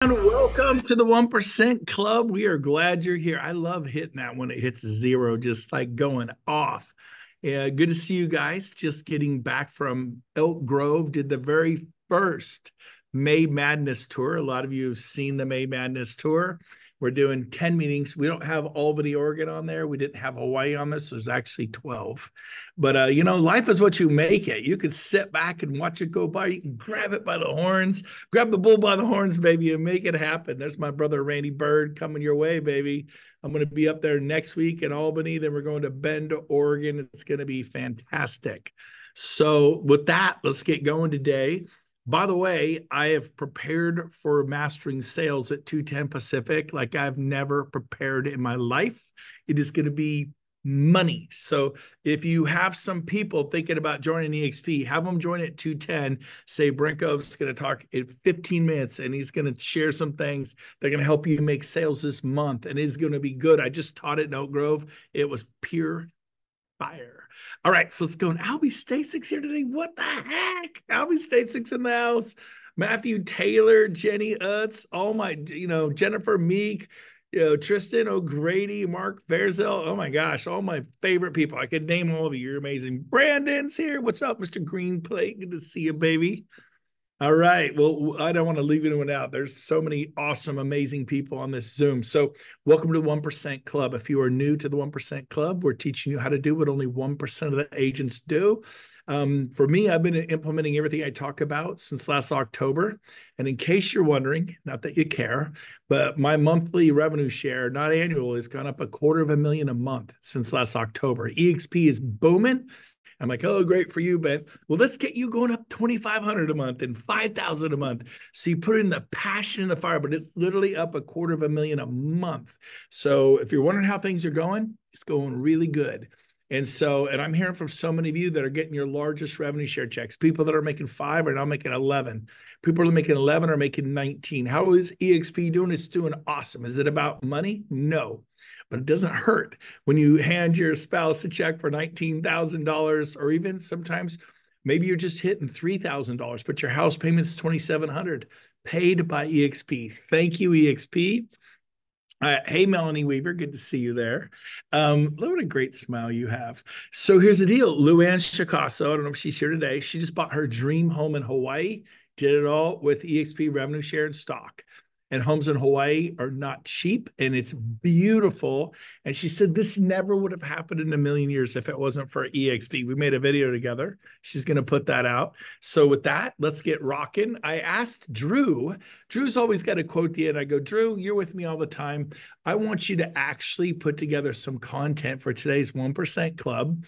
And welcome to the 1% Club. We are glad you're here. I love hitting that when it hits zero, just like going off. Yeah, good to see you guys. Just getting back from Elk Grove, did the very first May Madness tour. A lot of you have seen the May Madness tour. We're doing 10 meetings. We don't have Albany, Oregon on there. We didn't have Hawaii on this. There's actually 12. But life is what you make it. You can sit back and watch it go by. You can grab it by the horns. Grab the bull by the horns, baby, and make it happen. There's my brother Randy Bird coming your way, baby. I'm going to be up there next week in Albany. Then we're going to Bend, Oregon. It's going to be fantastic. So, with that, let's get going today. By the way, I have prepared for mastering sales at 210 Pacific like I've never prepared in my life. It is going to be money. So if you have some people thinking about joining EXP, have them join at 210. Say Brent Gove is going to talk in 15 minutes and he's going to share some things that are going to help you make sales this month and it's going to be good. I just taught it in Oak Grove. It was pure fire. All right, so let's go. And Albie Stasix here today. What the heck? Albie Stasix in the house. Matthew Taylor, Jenny Utz, all my, Jennifer Meek, Tristan O'Grady, Mark Verzel. Oh my gosh, all my favorite people. I could name all of you. You're amazing. Brandon's here. What's up, Mr. Green Plate? Good to see you, baby. All right. Well, I don't want to leave anyone out. There's so many awesome, amazing people on this Zoom. So, welcome to the 1% Club. If you are new to the 1% Club, we're teaching you how to do what only 1% of the agents do. For me, I've been implementing everything I talk about since last October. And in case you're wondering, not that you care, but my monthly revenue share, not annual, has gone up $250,000 a month since last October. EXP is booming. I'm like, oh, great for you, Ben. Well, let's get you going up 2,500 a month and 5,000 a month. So you put in the passion in the fire, but it's literally up $250,000 a month. So if you're wondering how things are going, it's going really good. And I'm hearing from so many of you that are getting your largest revenue share checks. People that are making 5 are now making 11. People that are making 11 are making 19. How is EXP doing? It's doing awesome. Is it about money? No, but it doesn't hurt when you hand your spouse a check for $19,000, or even sometimes maybe you're just hitting $3,000, but your house payment's $2,700 paid by EXP. Thank you, EXP. Hey, Melanie Weaver, good to see you there. What a great smile you have. So here's the deal. Luann Chicasso, I don't know if she's here today. She just bought her dream home in Hawaii, did it all with EXP revenue share and stock. And homes in Hawaii are not cheap and it's beautiful. And she said this never would have happened in a million years if it wasn't for EXP. We made a video together. She's going to put that out. So with that, let's get rocking. I asked Drew. Drew's always got a quote at the end. I go, Drew, you're with me all the time. I want you to actually put together some content for today's 1% Club.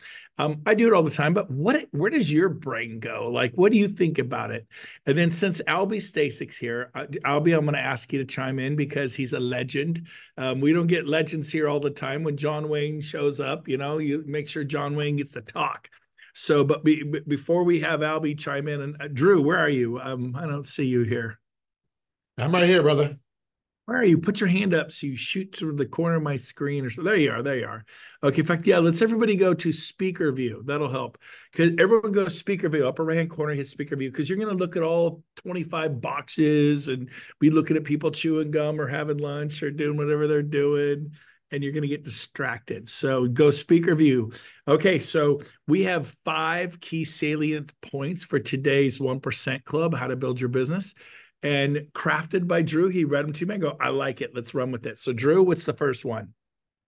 I do it all the time, but where does your brain go? Like, what do you think about it? And then since Albie Stasix here, Albie, I'm going to ask you to chime in because he's a legend. We don't get legends here all the time. When John Wayne shows up, you make sure John Wayne gets to talk. So, but before we have Albie chime in, and Drew, where are you? I don't see you here. I'm right here, brother. Where are you? Put your hand up so you shoot through the corner of my screen or so. There you are. There you are. Okay. In fact, yeah, let's everybody go to speaker view. That'll help. Because everyone go speaker view, upper right hand corner, hit speaker view. Because you're going to look at all 25 boxes and be looking at people chewing gum or having lunch or doing whatever they're doing. And you're going to get distracted. So go speaker view. Okay. So we have 5 key salient points for today's 1% Club, how to build your business, and crafted by Drew. He read them to me. I go, I like it. Let's run with it. So, Drew, what's the first one?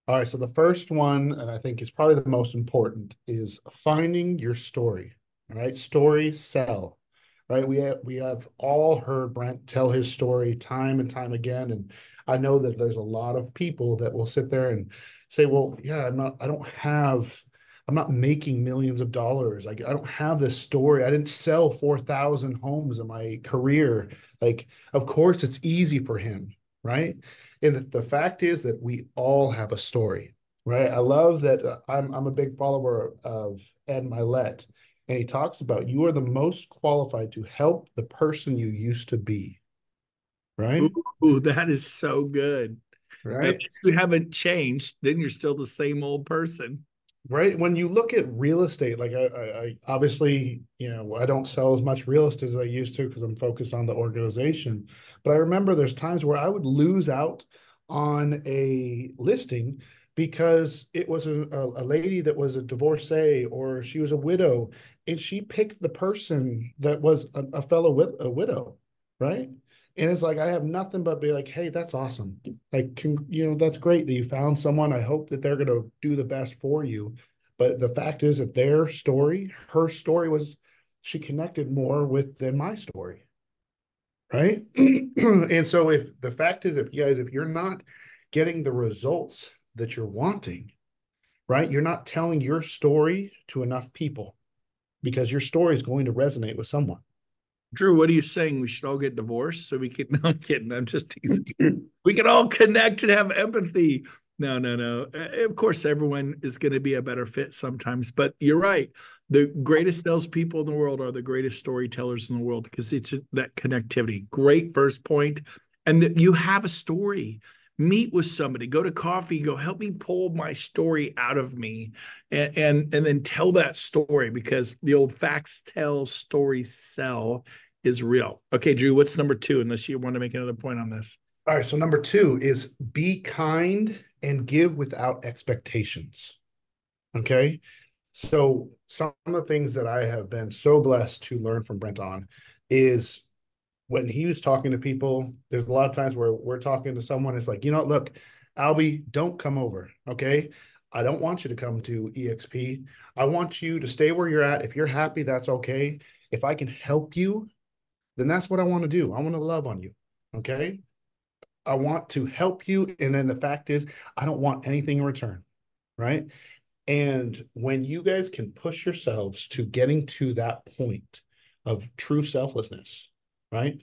All right, so the first one, and I think is probably the most important, is finding your story. All right, story sell. Right, we have all heard Brent tell his story time and time again, and I know that there's a lot of people that will sit there and say, "Well, yeah, I'm not making millions of dollars. I don't have this story. I didn't sell 4,000 homes in my career." Like, of course, it's easy for him, right? And the fact is that we all have a story, right? I love that. I'm a big follower of Ed Milet, and he talks about you are the most qualified to help the person you used to be, right? Ooh, that is so good. Right. Unless you haven't changed, then you're still the same old person. Right. When you look at real estate, like I obviously, I don't sell as much real estate as I used to because I'm focused on the organization. But I remember there's times where I would lose out on a listing because it was a lady that was a divorcee or she was a widow, and she picked the person that was a fellow a widow, right? And it's like I have nothing but be like, hey, that's awesome. Like, that's great that you found someone. I hope that they're going to do the best for you. But the fact is that her story was, she connected more with than my story, right? And so if the fact is, if you're not getting the results that you're wanting, right, you're not telling your story to enough people because your story is going to resonate with someone. Drew, what are you saying? We should all get divorced so we can. No, I'm kidding. I'm just teasing. We can all connect and have empathy. No, no, no. Of course, everyone is going to be a better fit sometimes, but you're right. The greatest salespeople in the world are the greatest storytellers in the world because it's that connectivity. Great first point, and that you have a story. Meet with somebody, go to coffee, go help me pull my story out of me, and then tell that story because the old facts tell, stories sell is real. Okay, Drew, what's number two? Unless you want to make another point on this. All right. So number two is be kind and give without expectations. Okay. So some of the things that I have been so blessed to learn from Brent on is when he was talking to people, there's a lot of times where we're talking to someone, it's like, look, Albie, don't come over. Okay. I don't want you to come to EXP. I want you to stay where you're at. If you're happy, that's okay. If I can help you, then that's what I want to do. I want to love on you. Okay. I want to help you. And then the fact is, I don't want anything in return. Right. And when you guys can push yourselves to getting to that point of true selflessness, right?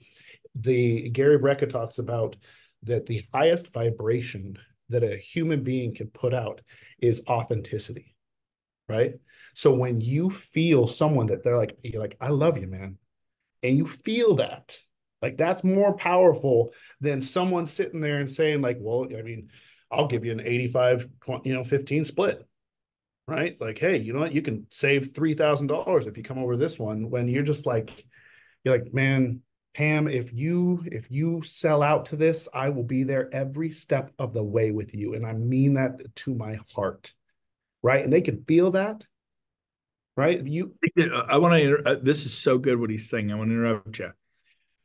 The Gary Brecka talks about that the highest vibration that a human being can put out is authenticity, right? So when you feel someone that they're like, you're like, I love you, man, and you feel that, like that's more powerful than someone sitting there and saying like, well, I mean, I'll give you an 85, 15 split, right? Like, hey, you know what? You can save $3,000 if you come over this one. When you're like, man, Pam, if you sell out to this, I will be there every step of the way with you, and I mean that to my heart, right? And they can feel that, right? I want to. This is so good what he's saying. I want to interrupt you.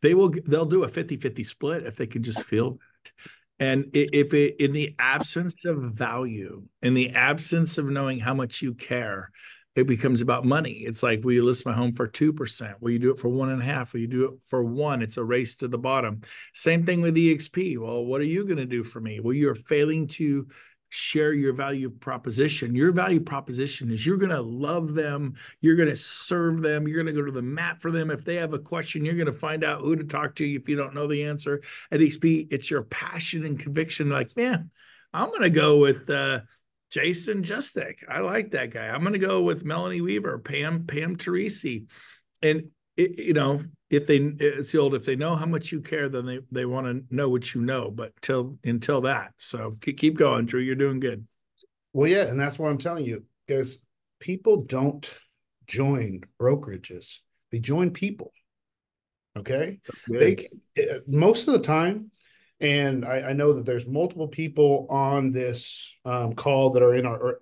They'll do a 50-50 split if they can just feel that. And if it in the absence of value, in the absence of knowing how much you care, it becomes about money. It's like, will you list my home for 2%? Will you do it for 1.5? Will you do it for one? It's a race to the bottom. Same thing with EXP. Well, what are you going to do for me? Well, you're failing to share your value proposition. Your value proposition is you're going to love them, you're going to serve them, you're going to go to the mat for them. If they have a question, you're going to find out who to talk to if you don't know the answer. At EXP, it's your passion and conviction. Like, man, I'm going to go with Jason Justic. I like that guy. I'm going to go with Melanie Weaver, Pam Teresi. And if it's the old, if they know how much you care, then they want to know what you know. But until that, so keep going, Drew. You're doing good. Well, yeah, and that's what I'm telling you, because people don't join brokerages; they join people. Okay, Good. they most of the time, and I know that there's multiple people on this call that are in our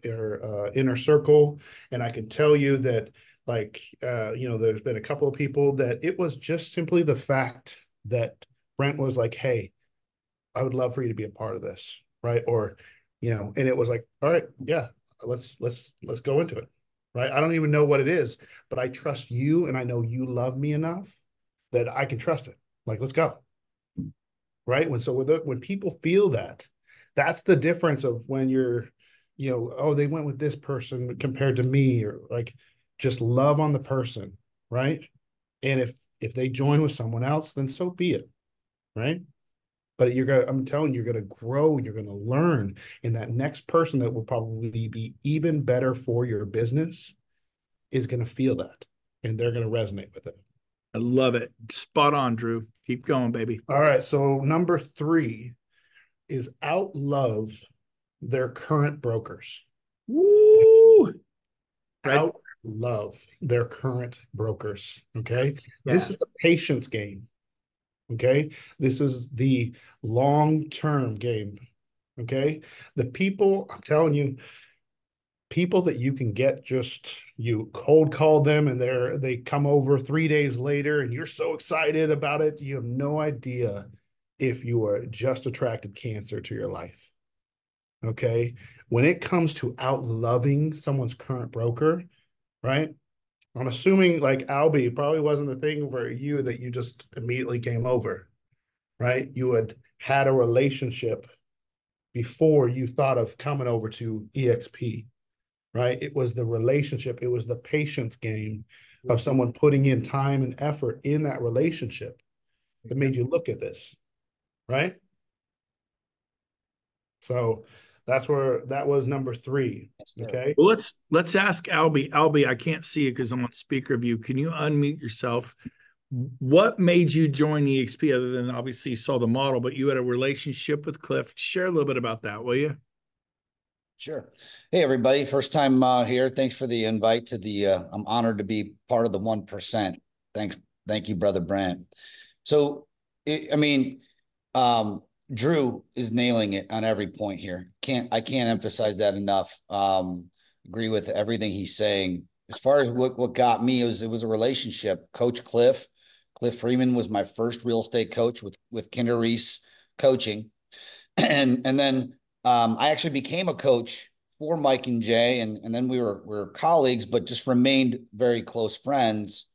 inner circle, and I can tell you that, like, there's been a couple of people that it was just simply the fact that Brent was like, "Hey, I would love for you to be a part of this," right? Or, and it was like, "All right, yeah, let's go into it," right? I don't even know what it is, but I trust you, and I know you love me enough that I can trust it. Like, let's go, right? When people feel that, that's the difference of when you're, oh, they went with this person compared to me, or like just love on the person, right? And if they join with someone else, then so be it, right? But I'm telling you, you're gonna grow, you're gonna learn, and that next person that will probably be even better for your business is gonna feel that, and they're gonna resonate with it. I love it. Spot on, Drew. Keep going, baby. All right, so number three is outlove their current brokers. Woo! Woo! Right. Out love their current brokers. Okay. This Yeah. is a patience game. Okay. This is the long-term game. Okay. The people, I'm telling you, people that you can get, just you cold call them and they come over 3 days later and you're so excited about it. You have no idea if you are just attracted cancer to your life. Okay. When it comes to out loving someone's current broker, right? I'm assuming like Albie probably wasn't a thing for you that you just immediately came over, right? You had a relationship before you thought of coming over to EXP, right? It was the relationship, it was the patience game of someone putting in time and effort in that relationship that made you look at this, right? So that's where that was number three. Yes, sir. Okay. Well, let's ask Albie. Albie, I can't see you because I'm on speaker view. Can you unmute yourself? What made you join EXP other than obviously you saw the model, but you had a relationship with Cliff? Share a little bit about that, will you? Sure. Hey, everybody. First time here. Thanks for the invite to the, I'm honored to be part of the 1%. Thanks. Thank you, brother Brent. So, I mean, Drew is nailing it on every point here. I can't emphasize that enough. Agree with everything he's saying. As far as what got me, it was a relationship. Coach Cliff Freeman was my first real estate coach with Kinder Reese coaching. And then I actually became a coach for Mike and Jay, and then we were colleagues, but just remained very close friends.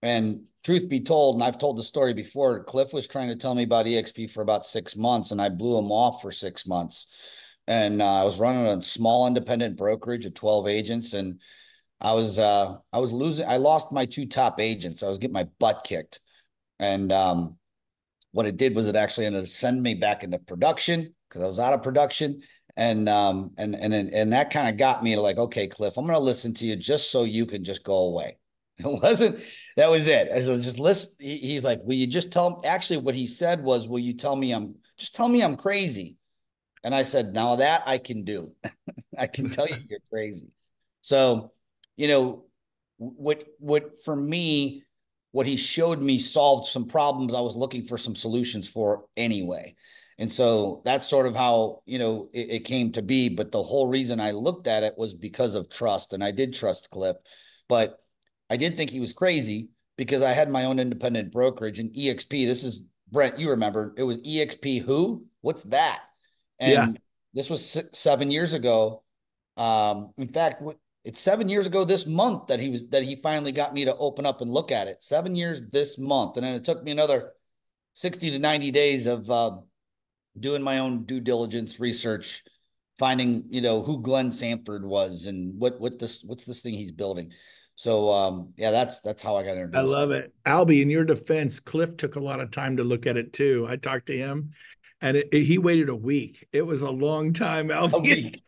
And truth be told, and I've told the story before, Cliff was trying to tell me about EXP for about 6 months, and I blew him off for 6 months. And I was running a small independent brokerage of 12 agents, and I was losing. I lost my two top agents. I was getting my butt kicked, and what it did was it actually ended up sending me back into production because I was out of production. And that kind of got me to like, okay, Cliff, I'm going to listen to you just so you can just go away. It wasn't, that was it. I said, just listen. He's like, will you just tell him? Actually, what he said was, will you tell me I'm crazy? And I said, now that I can do. I can tell you you're crazy. So, you know, what for me, what he showed me solved some problems I was looking for some solutions for anyway. And so that's sort of how, it came to be. But the whole reason I looked at it was because of trust. And I did trust Cliff, but I did think he was crazy because I had my own independent brokerage and EXP. This is Brent, you remember it was EXP who? What's that? Yeah. And this was 7 years ago. In fact, it's 7 years ago this month that he finally got me to open up and look at it. 7 years this month, and then it took me another 60 to 90 days of doing my own due diligence research, finding who Glenn Sanford was and what's this thing he's building. So yeah, that's how I got I introduced. love it. Albie, in your defense, Cliff took a lot of time to look at it too. I talked to him and he waited a week. It was a long time, A Albie. week.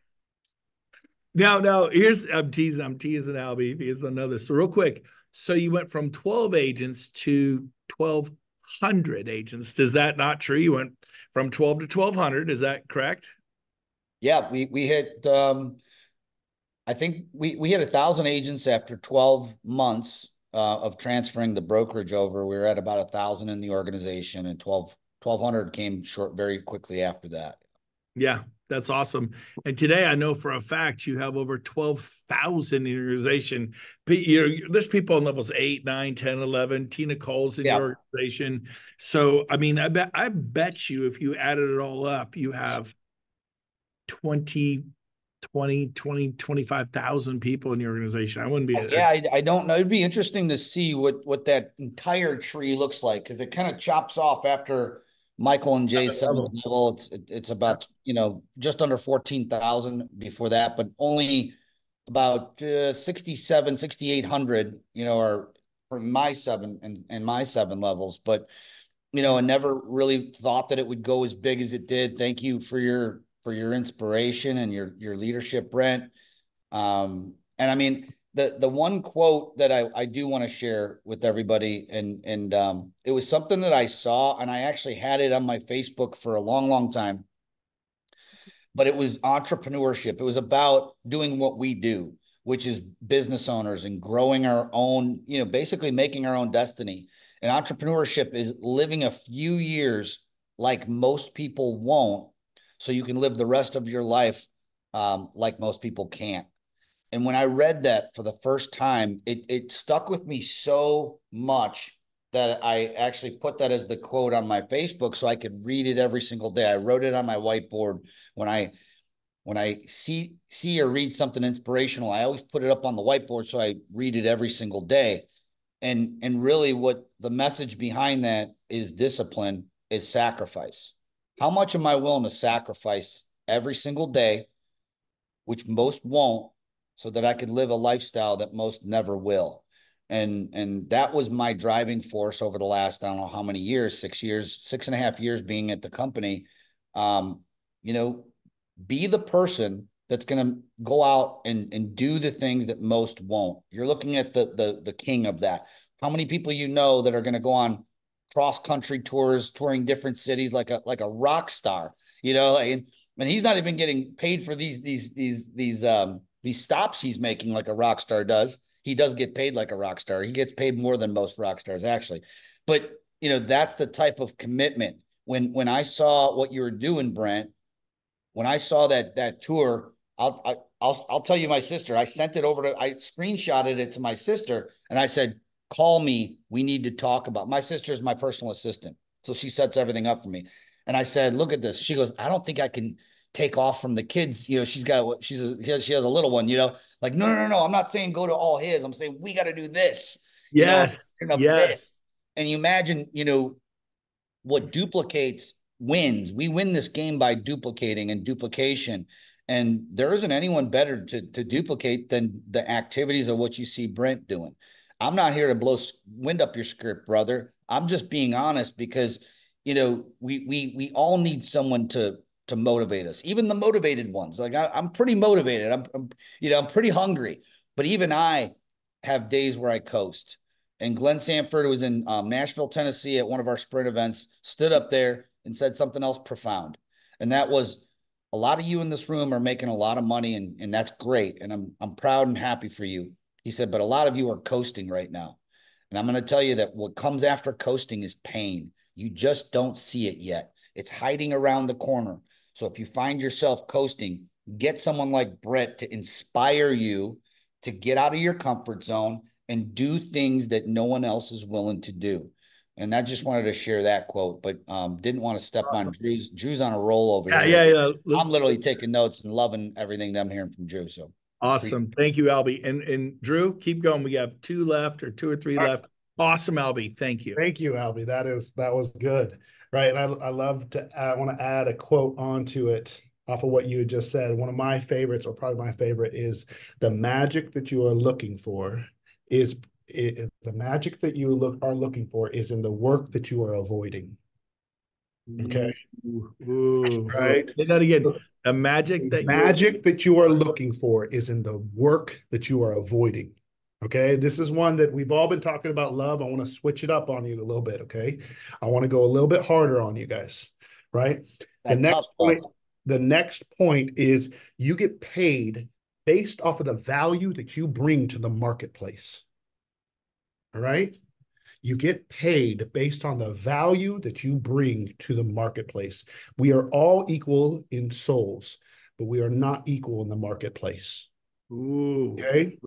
Now, here's I'm teasing Albie. Here's another. So real quick. So you went from 12 agents to 1,200 agents. Is that not true? You went from 12 to 1,200. Is that correct? Yeah, we hit I think we hit 1,000 agents after 12 months of transferring the brokerage over. We were at about 1,000 in the organization, and 1,200 came short very quickly after that. Yeah, that's awesome. And today I know for a fact you have over 12,000 in your organization. There's people on levels 8, 9, 10, 11. Tina Cole's in Yeah. your organization. So, I mean, I bet you if you added it all up, you have 20, 25,000 people in your organization. I wouldn't be Yeah, I don't know. It'd be interesting to see what that entire tree looks like because it kind of chops off after Michael and Jay's seventh levels. level. It's about just under 14,000 before that, but only about 67, 6,800 are from my seven and my seven levels. But I never really thought that it would go as big as it did. Thank you for your inspiration and your leadership, Brent. And I mean, the one quote that I do want to share with everybody, and it was something that I saw, and I actually had it on my Facebook for a long, long time. but it was entrepreneurship. It was about doing what we do, which is business owners and growing our own, basically making our own destiny. And entrepreneurship is living a few years like most people won't, so you can live the rest of your life like most people can't. And when I read that for the first time, it stuck with me so much that I actually put that as the quote on my Facebook so I could read it every single day. I wrote it on my whiteboard. When I see or read something inspirational, I always put it up on the whiteboard so I read it every single day. And really what the message behind that is discipline, is sacrifice. How much am I willing to sacrifice every single day, which most won't, so that I could live a lifestyle that most never will? And that was my driving force over the last, I don't know how many years, 6 years, 6.5 years being at the company. Um, you know, be the person that's going to go out and do the things that most won't. You're looking at the king of that. How many people that are going to go on cross country tours, touring different cities like a rock star, and he's not even getting paid for these stops he's making like a rock star does. He does get paid like a rock star. He gets paid more than most rock stars actually. But that's the type of commitment. When I saw what you were doing, Brent, when I saw that tour, I'll tell you my sister. I screenshotted it to my sister, and I said, "Call me. We need to talk about." My sister is my personal assistant, so she sets everything up for me. And I said, "Look at this." She goes, "I don't think I can take off from the kids. She has a little one. Like no, no, no, no. I'm not saying go to all his. I'm saying we got to do this. Yes, Of yes. this." And you imagine, what duplicates wins. We win this game by duplicating and duplication. And there isn't anyone better to duplicate than the activities of what you see Brent doing. I'm not here to blow wind up your script, brother. I'm just being honest because, we all need someone to motivate us, even the motivated ones. Like I'm pretty motivated. I'm pretty hungry, but even I have days where I coast. And Glenn Sanford was in Nashville, Tennessee at one of our sprint events, stood up there and said something else profound. And that was, a lot of you in this room are making a lot of money, and that's great. And I'm proud and happy for you. He said, but a lot of you are coasting right now. And I'm going to tell you that what comes after coasting is pain. You just don't see it yet. It's hiding around the corner. So if you find yourself coasting, get someone like Brett to inspire you to get out of your comfort zone and do things that no one else is willing to do. And I just wanted to share that quote, but didn't want to step on Drew's. Drew's on a roll over Yeah, here. yeah, yeah. I'm literally taking notes and loving everything that I'm hearing from Drew. So Awesome. Thank you, Albie. And Drew, keep going. We have two left or two or three left. Awesome, Albie. Thank you. Thank you, Albie. That was good. Right. And I want to add a quote onto it off of what you had just said. One of my favorites, or probably my favorite, is the magic that you are looking for is the magic that are looking for is in the work that you are avoiding. Okay. Right. Say that again. The magic The that you're magic that you are looking for is in the work that you are avoiding. Okay. This is one that we've all been talking about love. I want to switch it up on you a little bit. Okay. I want to go a little bit harder on you guys. Right. The that tough next love. point, the next point is you get paid based off of the value that you bring to the marketplace. All right. You get paid based on the value that you bring to the marketplace. We are all equal in souls, but we are not equal in the marketplace. Ooh. Okay.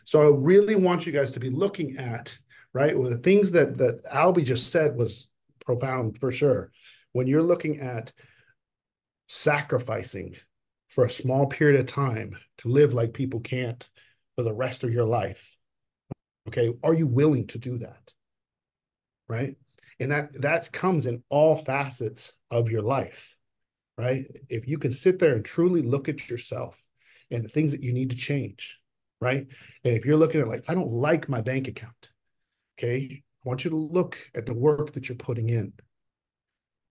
So I really want you guys to be looking at, right? Well, the things that Albie just said was profound for sure. When you're looking at sacrificing for a small period of time to live like people can't for the rest of your life, okay, are you willing to do that? Right? And that comes in all facets of your life, right? If you can sit there and truly look at yourself and the things that you need to change, right? And if you're looking at like, I don't like my bank account, okay? I want you to look at the work that you're putting in,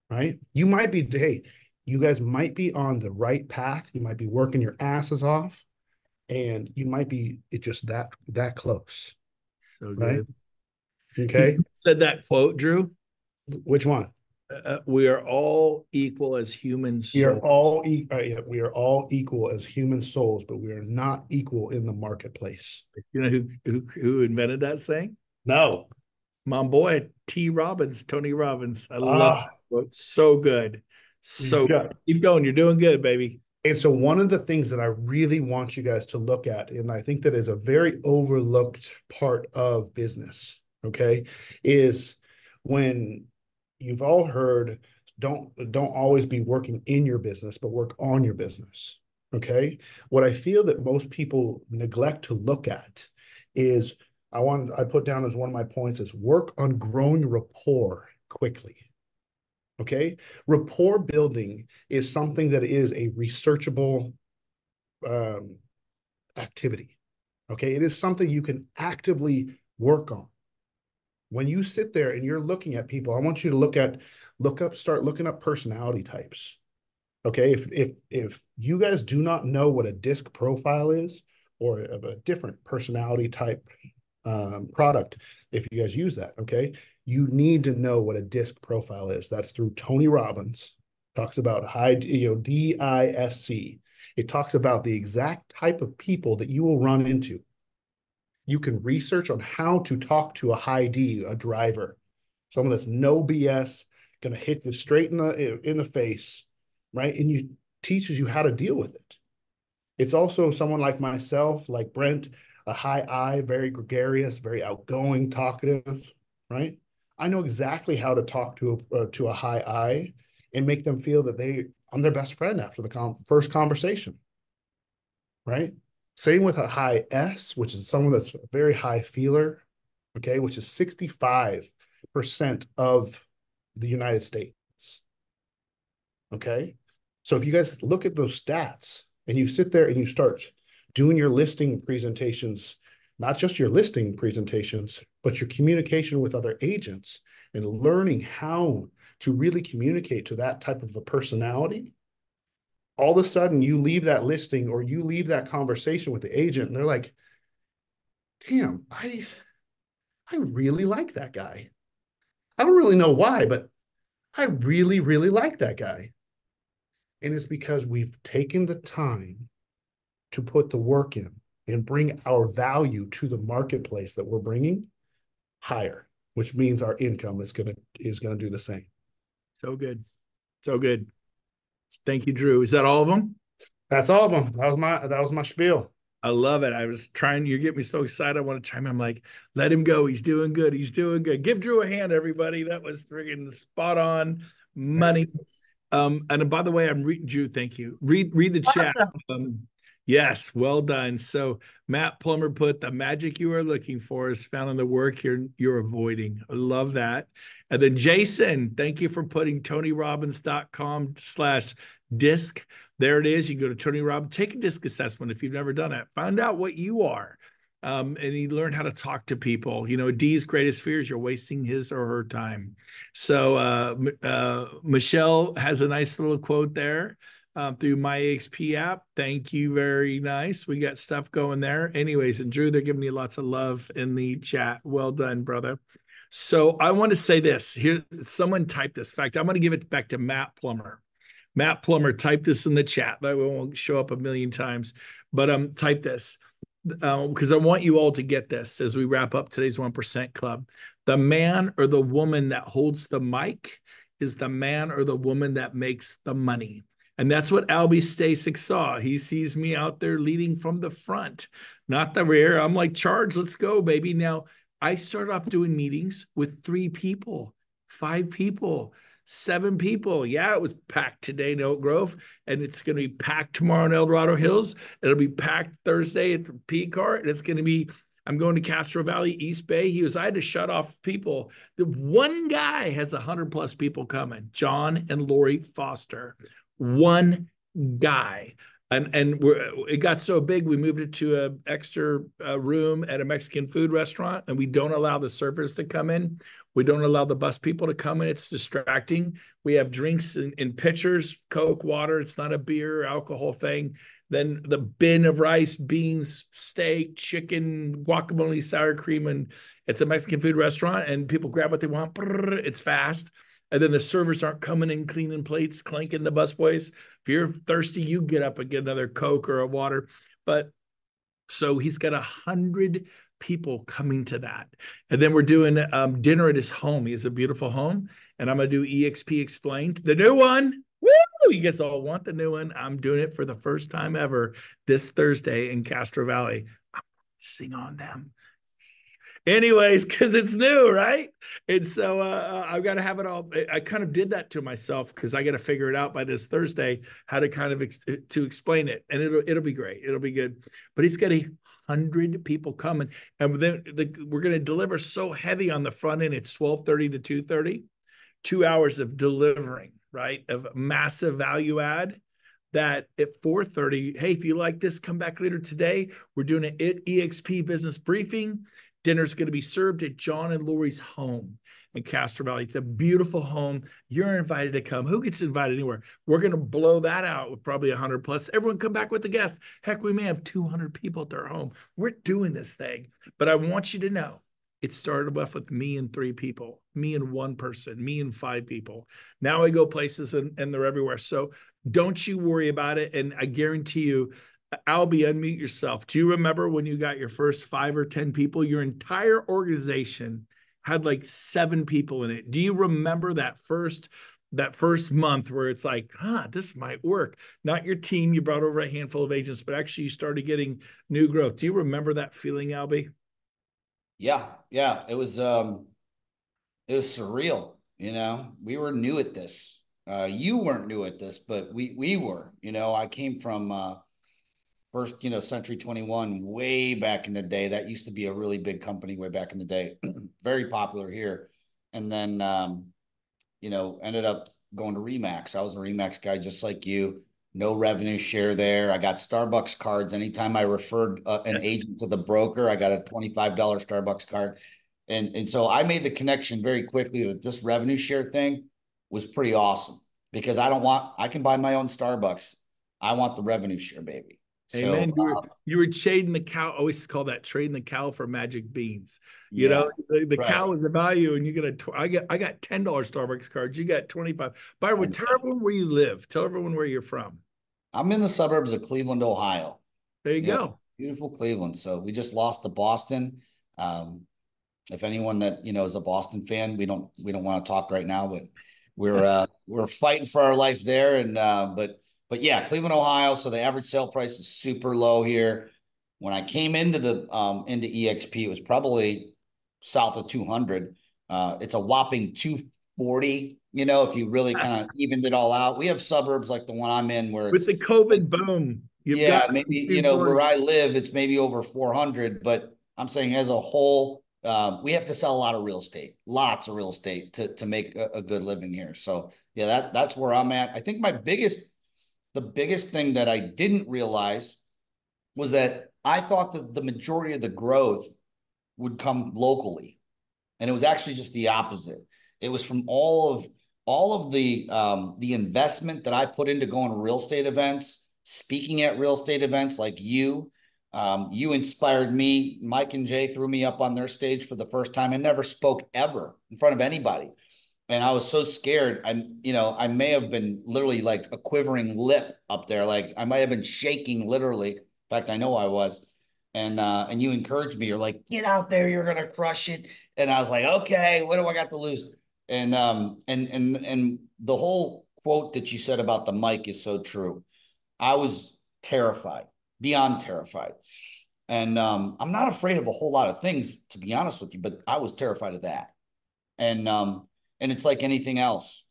right? You might be, hey, you guys might be on the right path. You might be working your asses off, and you might be just that close, So right? good. Okay. Said that quote, Drew? Which one? We are all equal as human We are souls. all yeah, we are all equal as human souls, but we are not equal in the marketplace. You know who invented that saying? No. My boy T. Robbins, Tony Robbins. I love Ah, that quote. So good. we've So got. good. Keep going. You're doing good, baby. And so one of the things that I really want you guys to look at, and I think that is a very overlooked part of business, okay, is when you've all heard don't always be working in your business, but work on your business. Okay. What I feel that most people neglect to look at is I put down as one of my points is work on growing rapport quickly. Okay. Rapport building is something that is a researchable um, activity. Okay. It is something you can actively work on. When you sit there and you're looking at people, I want you to start looking up personality types. Okay. If you guys do not know what a disc profile is or a different personality type product, if you guys use that, okay, you need to know what a disc profile is. That's through Tony Robbins. Talks about DISC. It talks about the exact type of people that you will run into. You can research on how to talk to a high D, a driver, someone that's no BS, going to hit you straight in the face, right? And you teaches you how to deal with it. It's also someone like myself, like Brent, a high I, very gregarious, very outgoing, talkative, right? I know exactly how to talk to a high I and make them feel that I'm their best friend after the first conversation, right? Same with a high S, which is someone that's a very high feeler, okay, which is 65% of the United States. Okay. So if you guys look at those stats and you sit there and you start doing your listing presentations, not just your listing presentations, but your communication with other agents and learning how to really communicate to that type of a personality, all of a sudden you leave that listing or you leave that conversation with the agent and they're like, damn, I really like that guy. I don't really know why, but I really, really like that guy. And it's because we've taken the time to put the work in and bring our value to the marketplace that we're bringing higher, which means our income is gonna do the same. So good. So good. Thank you, Drew. Is that all of them? That's all of them. That was my spiel. I love it. I was trying, you get me so excited. I want to chime in. I'm like, let him go. He's doing good. He's doing good. Give Drew a hand, everybody. That was friggin' spot on money. And by the way, I'm reading Drew. Thank you. Read the chat. Yes, well done. So Matt Plummer put the magic you are looking for is found in the work you're avoiding. I love that. And then Jason, thank you for putting tonyrobbins.com/disc. There it is. You go to Tony Robbins, take a disc assessment if you've never done it. Find out what you are. And you learn how to talk to people. You know, D's greatest fear is you're wasting his or her time. So Michelle has a nice little quote there through my EXP app. Thank you. Very nice. We got stuff going there. Anyways, and Drew, they're giving you lots of love in the chat. Well done, brother. So I want to say this. Here, someone typed this. In fact, I'm going to give it back to Matt Plummer. Matt Plummer, type this in the chat. That won't show up a million times, but type this because I want you all to get this as we wrap up today's 1% Club. The man or the woman that holds the mic is the man or the woman that makes the money. And that's what Albie Stasek saw. He sees me out there leading from the front, not the rear. I'm like, charge, let's go, baby. Now, I started off doing meetings with 3 people, 5 people, 7 people. Yeah, it was packed today in Oak Grove, and it's going to be packed tomorrow in El Dorado Hills. It'll be packed Thursday at the P Cart, and it's going to be, I'm going to Castro Valley, East Bay. I had to shut off people. The one guy has 100+ people coming, John and Lori Foster. One guy. And it got so big, we moved it to an extra room at a Mexican food restaurant, and we don't allow the servers to come in. We don't allow the bus people to come in. It's distracting. We have drinks in pitchers, Coke, water. It's not a beer, alcohol thing. Then the bin of rice, beans, steak, chicken, guacamole, sour cream, and it's a Mexican food restaurant, and people grab what they want. It's fast. And then the servers aren't coming in cleaning plates, clanking the busboys. If you're thirsty, you get up and get another Coke or a water. But so he's got 100 people coming to that. And then we're doing dinner at his home. He has a beautiful home. And I'm going to do EXP Explained, the new one. Woo! You guys all want the new one. I'm doing it for the first time ever this Thursday in Castro Valley. I'm sing on them. Anyways, because it's new, right? And so I've got to have it all. I kind of did that to myself because I got to figure it out by this Thursday how to kind of to explain it, and it'll be great. It'll be good. But he's got 100 people coming, and then we're going to deliver so heavy on the front end. It's 12:30 to 2:30, 2 hours of delivering, right? Of massive value add. That at 4:30, hey, if you like this, come back later today. We're doing an EXP business briefing. Dinner's going to be served at John and Lori's home in Castro Valley. It's a beautiful home. You're invited to come. Who gets invited anywhere? We're going to blow that out with probably 100 plus. Everyone come back with the guests. Heck, we may have 200 people at their home. We're doing this thing. But I want you to know it started off with me and 3 people, me and 1 person, me and 5 people. Now I go places and they're everywhere. So don't you worry about it. And I guarantee you, Albie, unmute yourself. Do you remember when you got your first 5 or 10 people? Your entire organization had like 7 people in it. Do you remember that first month where it's like, this might work? Not your team, you brought over a handful of agents, but actually you started getting new growth. Do you remember that feeling, Albie? Yeah, yeah. It was surreal. We were new at this. You weren't new at this, but we were. I came from first, Century 21 way back in the day. That used to be a really big company way back in the day, very popular here. And then, ended up going to Remax. I was a Remax guy just like you. No revenue share there. I got Starbucks cards. Anytime I referred an agent to the broker, I got a $25 Starbucks card. And so I made the connection very quickly that this revenue share thing was pretty awesome because I can buy my own Starbucks. I want the revenue share, baby. Amen. So You were trading the cow. I always call that trading the cow for magic beans. yeah, The right. cow is the value, and I got $10 Starbucks cards. You got 25. By the way, tell everyone where you live. Tell everyone where you're from. I'm in the suburbs of Cleveland, Ohio. There you Yeah, go. beautiful Cleveland. So we just lost to Boston. If anyone that is a Boston fan, we don't want to talk right now, but we're fighting for our life there. And but yeah, Cleveland, Ohio. So the average sale price is super low here. When I came into into EXP, it was probably south of 200. It's a whopping 240. If you really kind of evened it all out, we have suburbs like the one I'm in where With it's the COVID boom, you've yeah, got maybe, 240. where I live, it's maybe over 400, but I'm saying as a whole, we have to sell a lot of real estate, lots of real estate to make a good living here. So yeah, that's where I'm at. I think the biggest thing that I didn't realize was that I thought that the majority of the growth would come locally. And it was actually just the opposite. It was from all of the investment that I put into going to real estate events, speaking at real estate events like you. You inspired me. Mike and Jay threw me up on their stage for the first time. I never spoke ever in front of anybody. And I was so scared. I may have been literally like a quivering lip up there. Like I might have been shaking literally. In fact, I know I was. And you encouraged me. You're like, get out there, you're gonna crush it. And I was like, okay, what do I got to lose? And the whole quote that you said about the mic is so true. I was terrified, beyond terrified. And I'm not afraid of a whole lot of things, to be honest with you, but I was terrified of that. And it's like anything else.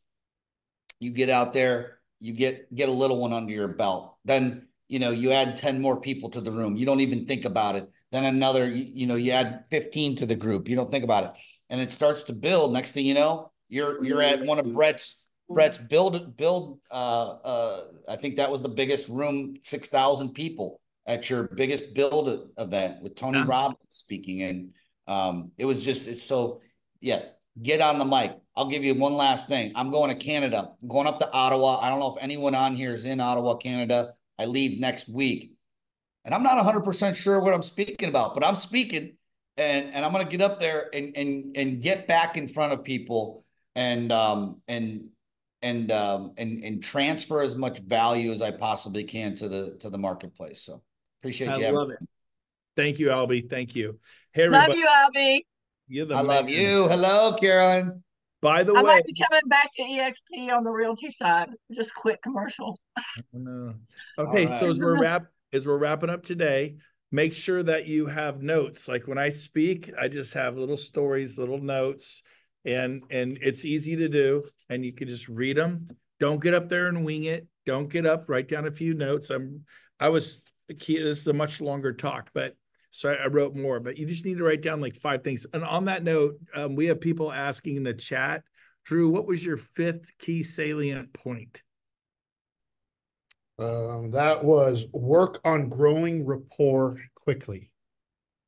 You get out there, you get a little one under your belt. Then, you add 10 more people to the room. You don't even think about it. Then another, you add 15 to the group. You don't think about it. And it starts to build. Next thing you know, you're at one of Brett's build. I think that was the biggest room, 6,000 people at your biggest build event with Tony Robbins speaking. And it's so, yeah, get on the mic. I'll give you one last thing. I'm going to Canada. I'm going up to Ottawa. I don't know if anyone on here is in Ottawa, Canada. I leave next week. And I'm not 100% sure what I'm speaking about, but I'm speaking and I'm going to get up there and get back in front of people and transfer as much value as I possibly can to the marketplace. So appreciate I you having love it. Thank you, Albie. Thank you. Hey, Love everybody. you, Albie. You're the I man. love you. Hello, Carolyn. By the I way, might be coming back to EXP on the realty side. Just quick commercial. okay, All so right. as we're wrapping up today, make sure that you have notes. Like when I speak, I just have little stories, little notes, and it's easy to do, and you can just read them. Don't get up there and wing it. Don't get up, write down a few notes. I was this is a much longer talk, but so I wrote more, but you just need to write down like 5 things. And on that note, we have people asking in the chat, Drew, what was your 5th key salient point? That was work on growing rapport quickly.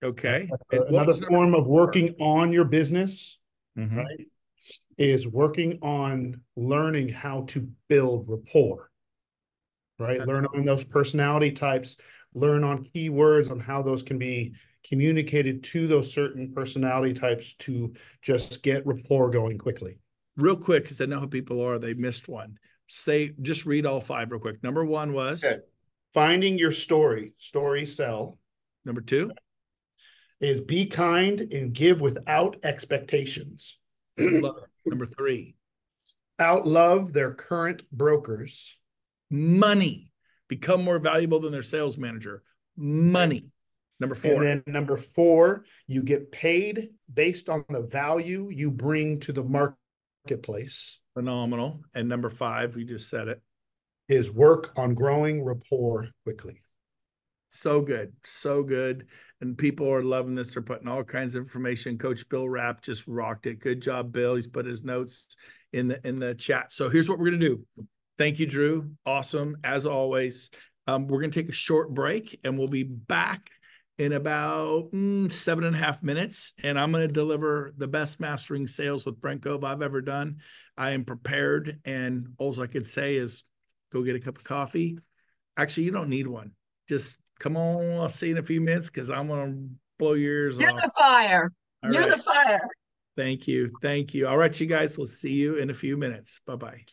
Okay. And what Another was number form of 4? working on your business, Mm-hmm. right, is working on learning how to build rapport, right? Learn on those personality types, learn on keywords on how those can be communicated to those certain personality types to just get rapport going quickly. Real quick, because I know how people are, they missed one. Just read all 5 real quick. Number 1 was? Okay. Finding your story sell. Number 2? Is be kind and give without expectations. Love it. Number 3? Outlove their current brokers. Money. Become more valuable than their sales manager. Money. Number 4? And then number 4, you get paid based on the value you bring to the marketplace. Phenomenal. And number 5, we just said it. Is work on growing rapport quickly. So good. So good. And people are loving this. They're putting all kinds of information. Coach Bill Rapp just rocked it. Good job, Bill. He's put his notes in the chat. So here's what we're going to do. Thank you, Drew. Awesome, as always. We're going to take a short break, and we'll be back in about 7.5 minutes. And I'm going to deliver the best mastering sales with Brent Gove I've ever done. I am prepared. And all I could say is go get a cup of coffee. Actually, you don't need one. Just come on, I'll see you in a few minutes because I'm going to blow your ears You're off. the fire. All You're right. the fire. Thank you. Thank you. All right, you guys, we'll see you in a few minutes. Bye-bye.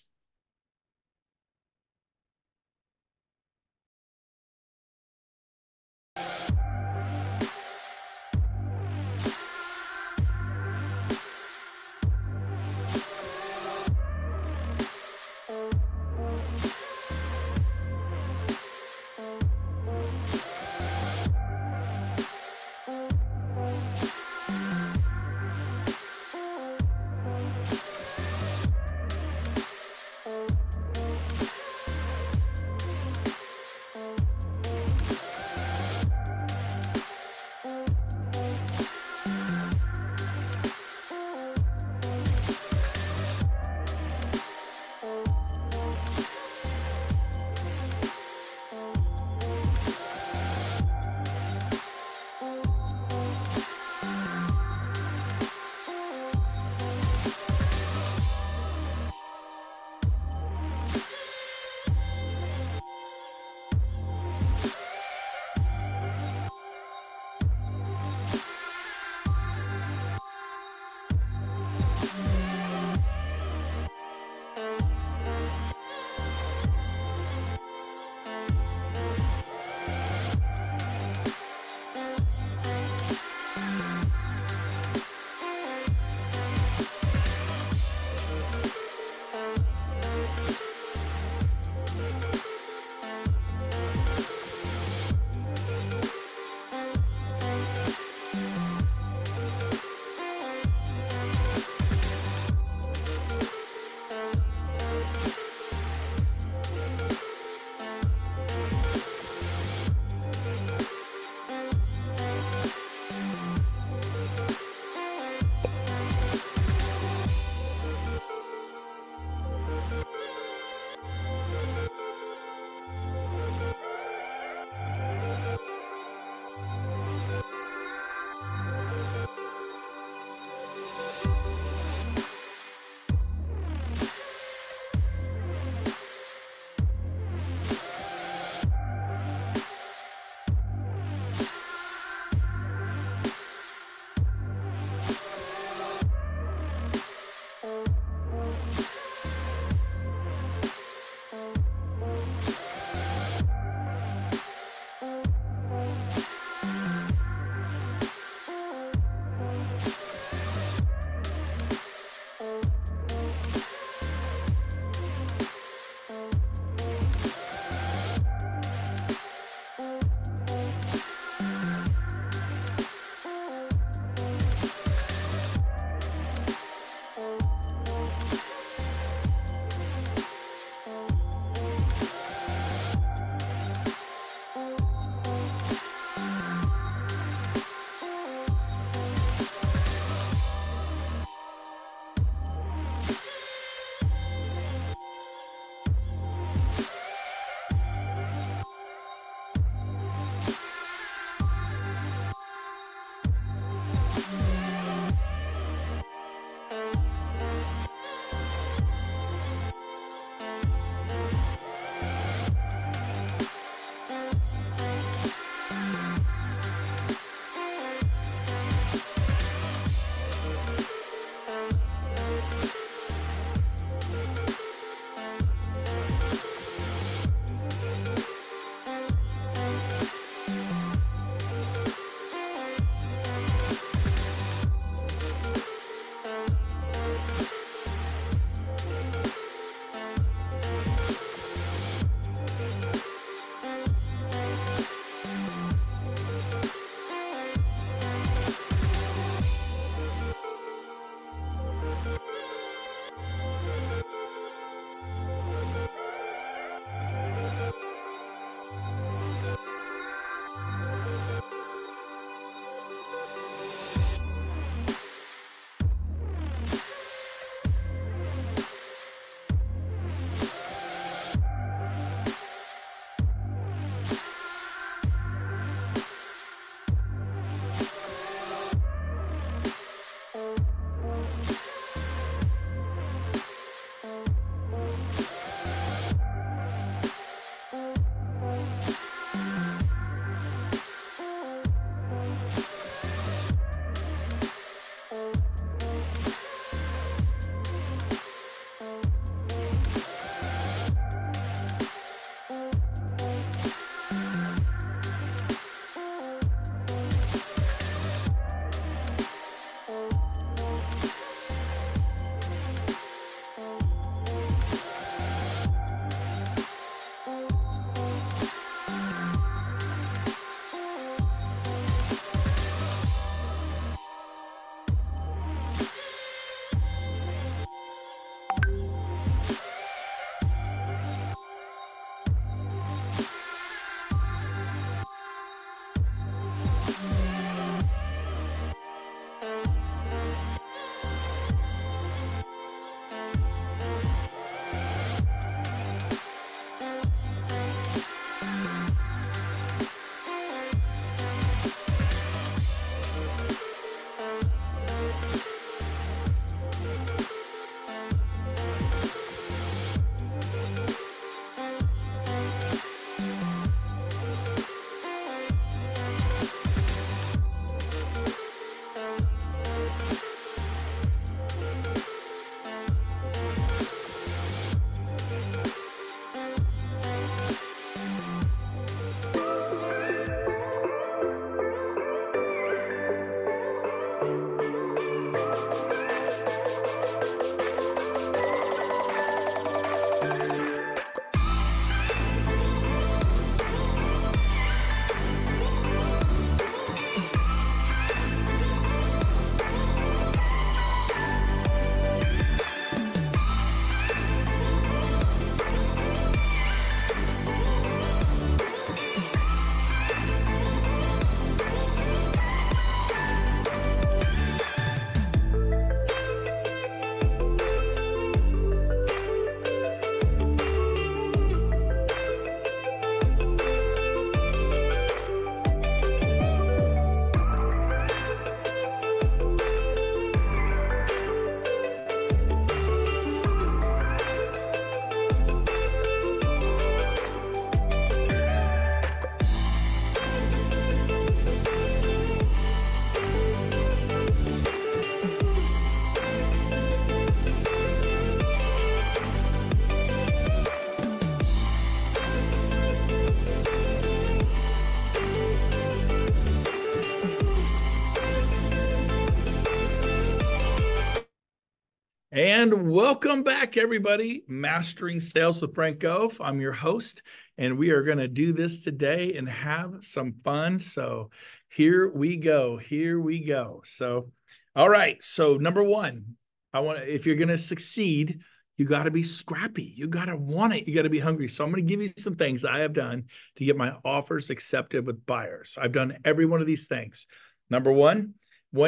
And welcome back, everybody. Mastering Sales with Brent Gove. I'm your host, and we are going to do this today and have some fun. So here we go. Here we go. So, all right. So number one, if you're going to succeed, you got to be scrappy. You got to want it. You got to be hungry. So I'm going to give you some things I have done to get my offers accepted with buyers. I've done every one of these things. Number one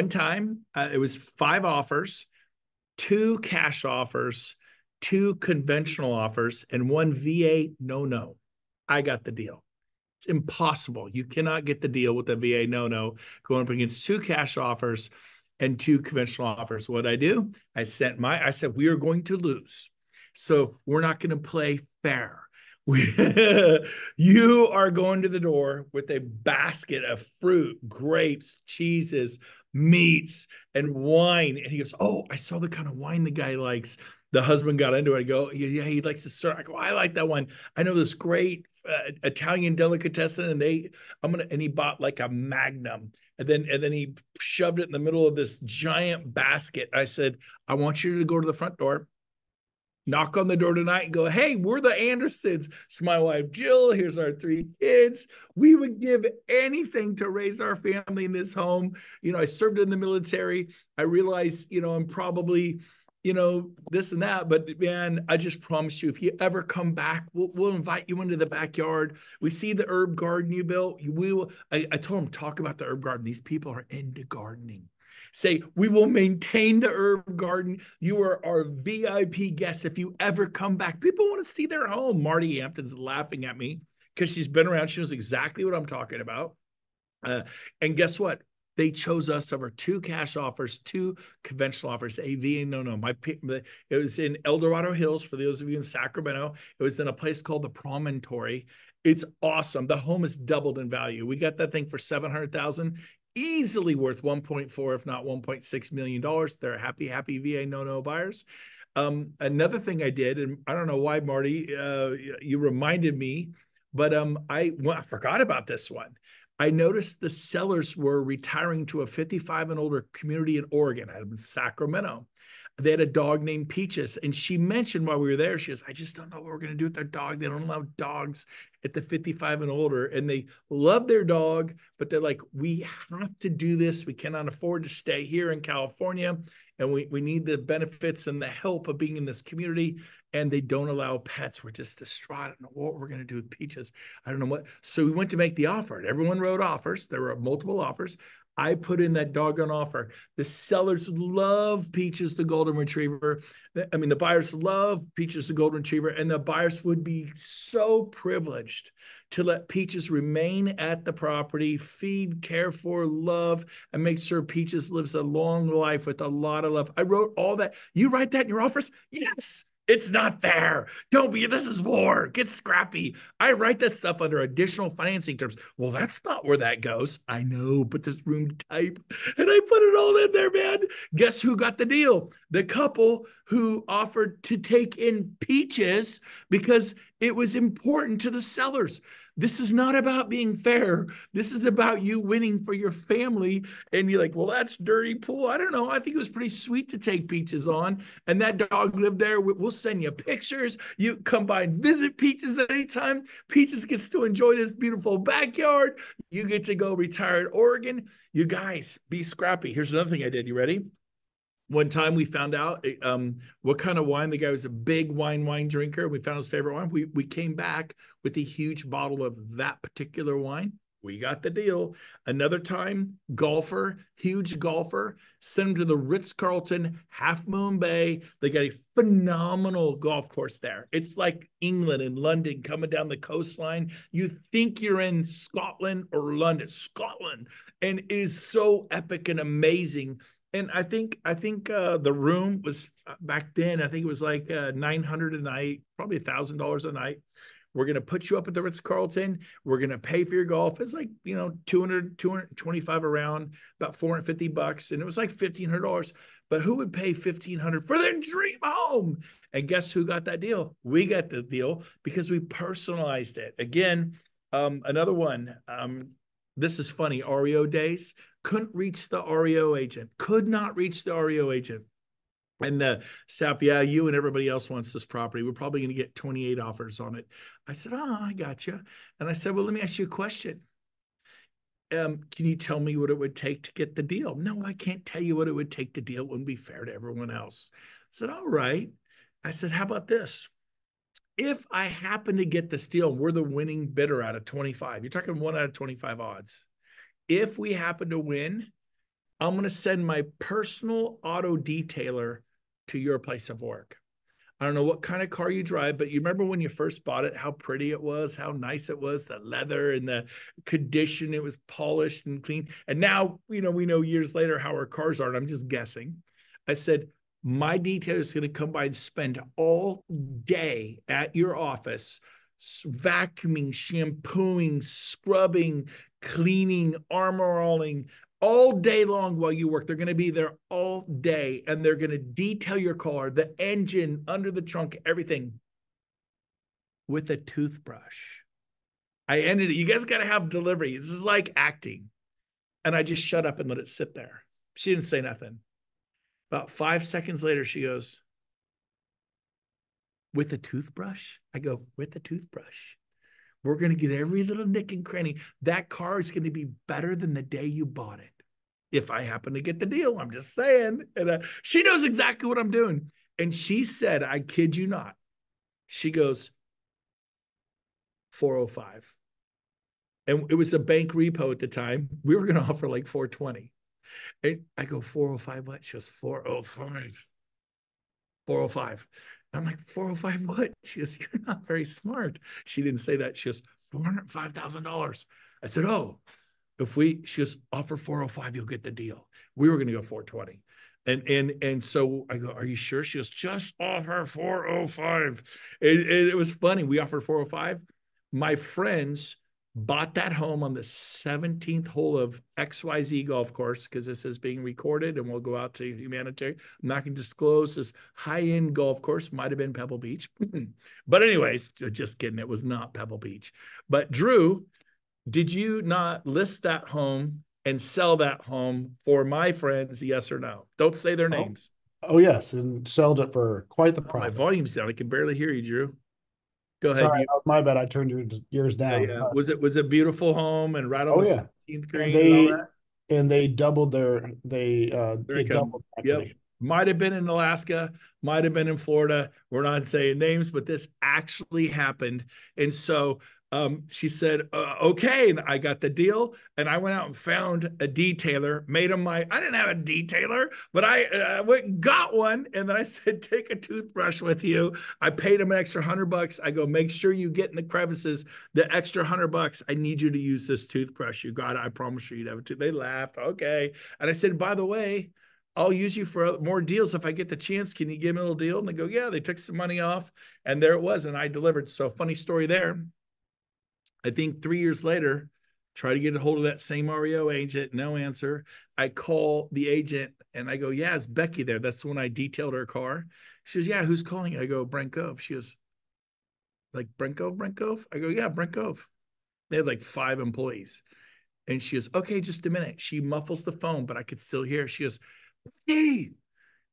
time, it was 5 offers, 2 cash offers, 2 conventional offers, and 1 VA no. I got the deal. It's impossible. You cannot get the deal with a VA no going up against 2 cash offers and 2 conventional offers. What I do? I said, we are going to lose. So we're not going to play fair. You are going to the door with a basket of fruit, grapes, cheeses, meats, and wine. And he goes, "Oh, I saw the kind of wine the guy likes." The husband got into it. I go, "Yeah, he likes the syrup." I go, "I like that one. I know this great Italian delicatessen." And he bought like a Magnum. And then he shoved it in the middle of this giant basket. I said, "I want you to go to the front door, knock on the door tonight and go, 'Hey, we're the Andersons. It's my wife, Jill. Here's our 3 kids. We would give anything to raise our family in this home. I served in the military. I realize, I'm probably, this and that. But man, I just promise you, if you ever come back, we'll invite you into the backyard. We see the herb garden you built. I told him, talk about the herb garden. These people are into gardening. Say, we will maintain the herb garden. You are our VIP guest if you ever come back. People want to see their home." Marty Hampton's laughing at me because she's been around. She knows exactly what I'm talking about. And guess what? They chose us over 2 cash offers, 2 conventional offers, a VA no. It was in El Dorado Hills, for those of you in Sacramento. It was in a place called the Promontory. It's awesome. The home has doubled in value. We got that thing for $700,000, easily worth 1.4, if not $1.6 million. They're happy VA no buyers. Another thing I did, and I don't know why, Marty, you reminded me, but I forgot about this one. I noticed the sellers were retiring to a 55 and older community in Oregon, out of Sacramento. They had a dog named Peaches, and she mentioned while we were there, she goes, "I just don't know what we're going to do with their dog. They don't allow dogs at the 55 and older." And they love their dog, but they're like, "We have to do this. We cannot afford to stay here in California, and we need the benefits and the help of being in this community. And they don't allow pets. We're just distraught. I don't know what we're going to do with Peaches. I don't know what." So we went to make the offer. Everyone wrote offers. There were multiple offers. I put in that doggone offer. The sellers love Peaches, the golden retriever. I mean, the buyers love Peaches, the golden retriever, and the buyers would be so privileged to let Peaches remain at the property, feed, care for, love, and make sure Peaches lives a long life with a lot of love. I wrote all that. You write that in your offers? Yes. It's not fair. Don't be, this is war. Get scrappy. I write that stuff under additional financing terms. Well, that's not where that goes. I know, but there's room to type. And I put it all in there, man. Guess who got the deal? The couple who offered to take in Peaches because it was important to the sellers. This is not about being fair. This is about you winning for your family. And you're like, "Well, that's dirty pool." I don't know. I think it was pretty sweet to take Peaches on. And that dog lived there. We'll send you pictures. You come by and visit Peaches anytime. Peaches gets to enjoy this beautiful backyard. You get to go retire in Oregon. You guys, be scrappy. Here's another thing I did. You ready? One time we found out what kind of wine. The guy was a big wine drinker. We found his favorite wine. We came back with a huge bottle of that particular wine. We got the deal. Another time, huge golfer, sent him to the Ritz-Carlton, Half Moon Bay. They got a phenomenal golf course there. It's like England and London coming down the coastline. You think you're in Scotland or London, Scotland, and it is so epic and amazing. And I think the room was back then, I think it was like $900 a night, probably $1,000 a night. We're going to put you up at the Ritz-Carlton. We're going to pay for your golf. It's like, 225 around, about $450. And it was like $1,500. But who would pay $1,500 for their dream home? And guess who got that deal? We got the deal because we personalized it. Again, another one. This is funny. REO days. Couldn't reach the REO agent. Could not reach the REO agent. And the staff, yeah, you and everybody else wants this property. We're probably going to get 28 offers on it. I said, oh, I got you. And I said, well, let me ask you a question. Can you tell me what it would take to get the deal? No, I can't tell you what it would take to deal. It wouldn't be fair to everyone else. I said, all right. I said, how about this? If I happen to get this deal, we're the winning bidder out of 25. You're talking 1 out of 25 odds. If we happen to win, I'm going to send my personal auto detailer to your place of work. I don't know what kind of car you drive, but you remember when you first bought it, how pretty it was, how nice it was, the leather and the condition, it was polished and clean. And now, we know years later how our cars are, and I'm just guessing. I said, my detailer is going to come by and spend all day at your office vacuuming, shampooing, scrubbing, cleaning, armor alling, all day long while you work. They're going to be there all day, and they're going to detail your car, the engine, under the trunk, everything with a toothbrush. I ended it. You guys got to have delivery. This is like acting. And I just shut up and let it sit there. She didn't say nothing. About 5 seconds later, she goes, with a toothbrush? I go, with a toothbrush. We're going to get every little nick and cranny. That car is going to be better than the day you bought it. If I happen to get the deal, I'm just saying. And she knows exactly what I'm doing. And she said, I kid you not. She goes, 405. And it was a bank repo at the time. We were going to offer like 420. And I go, 405 what? She goes, 405. 405. I'm like, 405 what? She goes, you're not very smart. She didn't say that. She goes, $405,000. I said, oh, she goes, offer 405, you'll get the deal. We were going to go 420. And so I go, are you sure? She goes, just offer 405. It was funny. We offered 405. My friends bought that home on the 17th hole of XYZ golf course, because this is being recorded and we'll go out to humanitarian. I'm not going to disclose this high-end golf course. Might have been Pebble Beach. But anyways, just kidding. It was not Pebble Beach. But Drew, did you not list that home and sell that home for my friends? Yes or no? Don't say their Oh, names. oh yes, and sold it for quite the Oh, my profit. volume's down. I can barely hear you, Drew. Go ahead. Sorry, that was my bad. I turned yours Yeah, down. yeah. Was it beautiful home and right on Oh the yeah, 17th and green and all that? they doubled There it it comes. doubled Yep. equity. Might have been in Alaska, might have been in Florida. We're not saying names, but this actually happened. And so she said, okay. And I got the deal. And I went out and found a detailer, made him I didn't have a detailer, but I went and got one. And then I said, take a toothbrush with you. I paid him an extra $100. I go, make sure you get in the crevices, the extra $100. I need you to use this toothbrush. You got it. I promise you, you'd have it. They laughed. Okay. And I said, by the way, I'll use you for more deals if I get the chance. Can you give me a little deal? And they go, yeah, they took some money off. And there it was. And I delivered. So funny story there. I think 3 years later, try to get a hold of that same REO agent, no answer. I call the agent and I go, yeah, it's Becky there. That's when I detailed her car. She goes, yeah, who's calling? I go, Brent Gove. She goes, like Brent Gove, Brent Gove? I go, yeah, Brent Gove. They had like 5 employees. And she goes, okay, just a minute. She muffles the phone, but I could still hear. She goes, hey,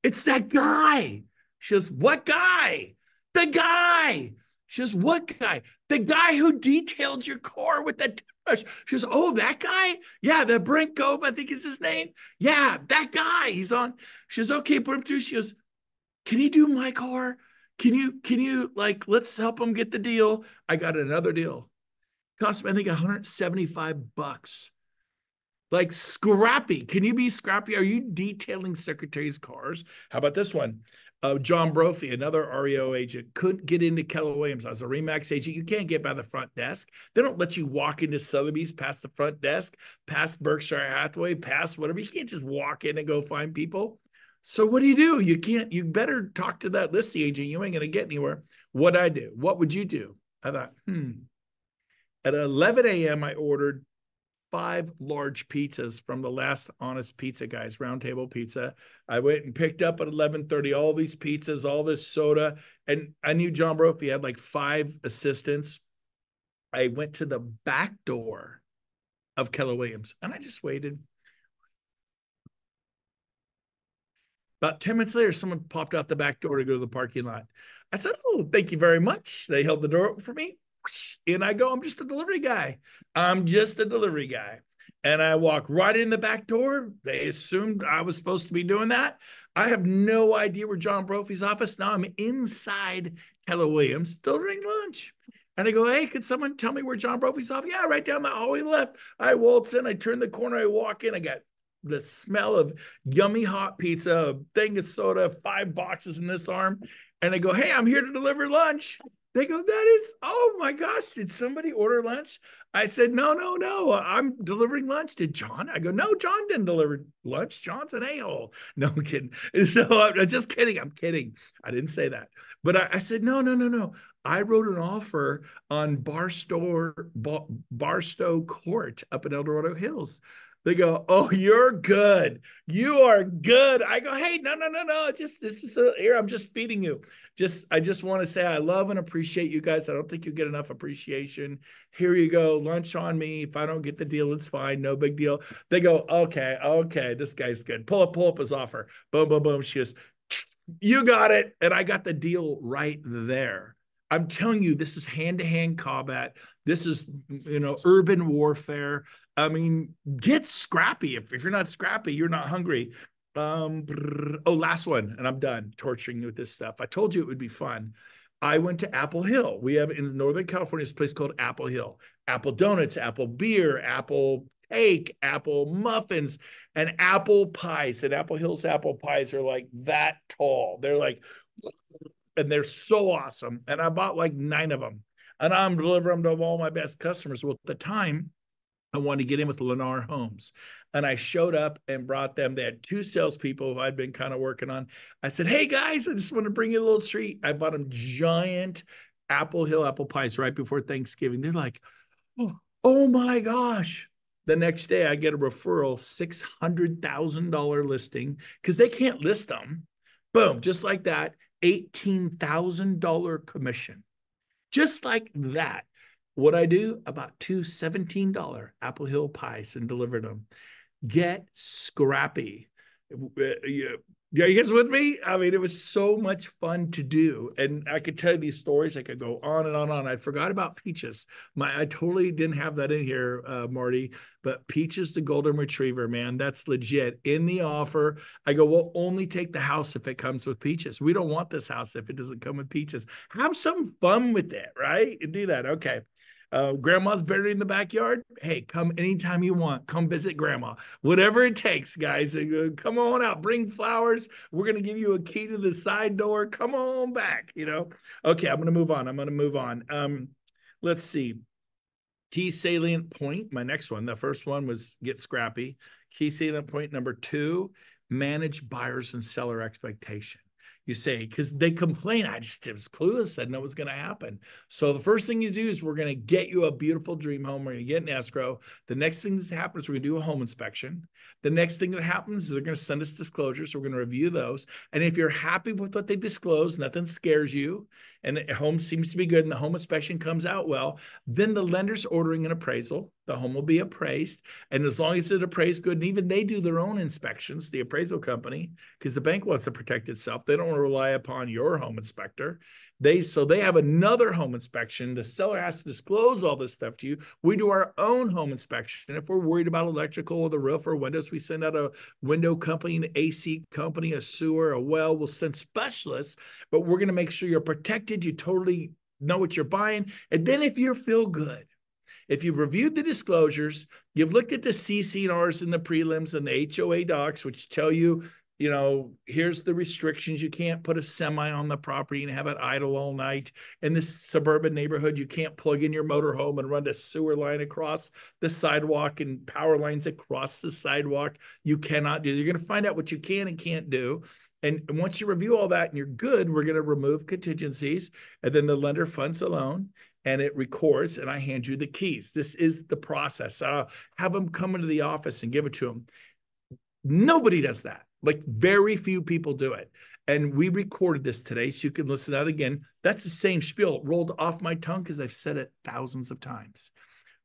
it's that guy. She goes, what guy? The guy. She goes, what guy? The guy who detailed your car with that toothbrush. She goes, oh, that guy? Yeah, the Brent Gove, I think is his name. Yeah, that guy. He's on. She goes, okay, put him through. She goes, can he do my car? Can you like, let's help him get the deal. I got another deal. Cost me, I think, $175. Like scrappy. Can you be scrappy? Are you detailing secretaries' cars? How about this one? John Brophy, another REO agent, couldn't get into Keller Williams. I was a Remax agent. You can't get by the front desk. They don't let you walk into Sotheby's past the front desk, past Berkshire Hathaway, past whatever. You can't just walk in and go find people. So what do? You can't, you better talk to that listing agent. You ain't going to get anywhere. What'd I do? What would you do? I thought, At 11 a.m., I ordered 5 large pizzas from the last honest pizza guys, Round Table Pizza. I went and picked up at 11:30 all these pizzas, all this soda, and I knew John Brophy had like 5 assistants. I went to the back door of Keller Williams and I just waited. About 10 minutes later, someone popped out the back door to go to the parking lot. I said, "Oh, thank you very much." They held the door open for me. And I go, "I'm just a delivery guy. I'm just a delivery guy." And I walk right in the back door. They assumed I was supposed to be doing that. I have no idea where John Brophy's office. Now I'm inside Keller Williams delivering lunch. And I go, "Hey, could someone tell me where John Brophy's office?" "Yeah, right down the hallway left." I waltz in, I turn the corner, I walk in, I got the smell of yummy hot pizza, a thing of soda, 5 boxes in this arm. And I go, "Hey, I'm here to deliver lunch." They go, "That is, oh my gosh, did somebody order lunch?" I said, "No, no, no, I'm delivering lunch." "Did John?" I go, "No, John didn't deliver lunch. John's an a-hole." No, I'm kidding. So I'm just kidding. I'm kidding. I didn't say that. But I said, "No, no, no, no. I wrote an offer on Barstow Court up in El Dorado Hills." They go, "Oh, you're good. You are good." I go, "Hey, no, no, no, no. Just this is here. I'm just feeding you. I just want to say I love and appreciate you guys. I don't think you get enough appreciation. Here you go. Lunch on me. If I don't get the deal, it's fine. No big deal." They go, "Okay, okay. This guy's good. Pull up his offer." Boom, boom, boom. She goes, "You got it." And I got the deal right there. I'm telling you, this is hand-to-hand combat. This is, urban warfare. I mean, get scrappy. If you're not scrappy, you're not hungry. Last one, and I'm done torturing you with this stuff. I told you it would be fun. I went to Apple Hill. We have in Northern California this place called Apple Hill. Apple donuts, apple beer, apple cake, apple muffins, and apple pies. And Apple Hill's apple pies are like that tall. They're like, and they're so awesome. And I bought like 9 of them. And I'm delivering them to all my best customers. Well, at the time, I wanted to get in with Lennar Homes. And I showed up and brought them. They had 2 salespeople who I'd been kind of working on. I said, "Hey guys, I just want to bring you a little treat." I bought them giant Apple Hill apple pies right before Thanksgiving. They're like, "Oh my gosh." The next day I get a referral, $600,000 listing because they can't list them. Boom, just like that, $18,000 commission. Just like that. What I do, about 2 $17 Apple Hill pies and delivered them. Get scrappy. Yeah, you guys with me? I mean, it was so much fun to do. And I could tell you these stories. I could go on and on and on. I forgot about Peaches. I totally didn't have that in here, Marty. But Peaches, the golden retriever, man, that's legit. In the offer, I go, "We'll only take the house if it comes with Peaches. We don't want this house if it doesn't come with Peaches." Have some fun with it, right? Do that. Okay. Grandma's buried in the backyard. Hey, come anytime you want. Come visit grandma. Whatever it takes, guys. Come on out. Bring flowers. We're going to give you a key to the side door. Come on back, Okay, I'm going to move on. Let's see. Key salient point. My next one. The first one was get scrappy. Key salient point number 2, manage buyers and seller expectation. You say, because they complain, I was clueless, I didn't know what was going to happen. So the first thing you do is we're going to get you a beautiful dream home. We're going to get an escrow. The next thing that happens is we're going to do a home inspection. The next thing that happens is they're going to send us disclosures. So we're going to review those. And if you're happy with what they disclose, nothing scares you, and the home seems to be good and the home inspection comes out well, then the lender's ordering an appraisal. The home will be appraised. And as long as it's appraised good, and even they do their own inspections, the appraisal company, because the bank wants to protect itself. They don't want to rely upon your home inspector. So they have another home inspection. The seller has to disclose all this stuff to you. We do our own home inspection. If we're worried about electrical or the roof or windows, we send out a window company, an AC company, a sewer, a well. We'll send specialists, but we're going to make sure you're protected. You totally know what you're buying. And then if you feel good, if you've reviewed the disclosures, you've looked at the CC&Rs and the prelims and the HOA docs, which tell you, here's the restrictions. You can't put a semi on the property and have it idle all night. In this suburban neighborhood, you can't plug in your motorhome and run a sewer line across the sidewalk and power lines across the sidewalk. You cannot do. You're going to find out what you can and can't do. And once you review all that and you're good, we're going to remove contingencies. And then the lender funds a loan and it records, and I hand you the keys. This is the process. Have them come into the office and give it to them. Nobody does that. Like very few people do it. And we recorded this today, so you can listen to that again. That's the same spiel. It rolled off my tongue because I've said it thousands of times.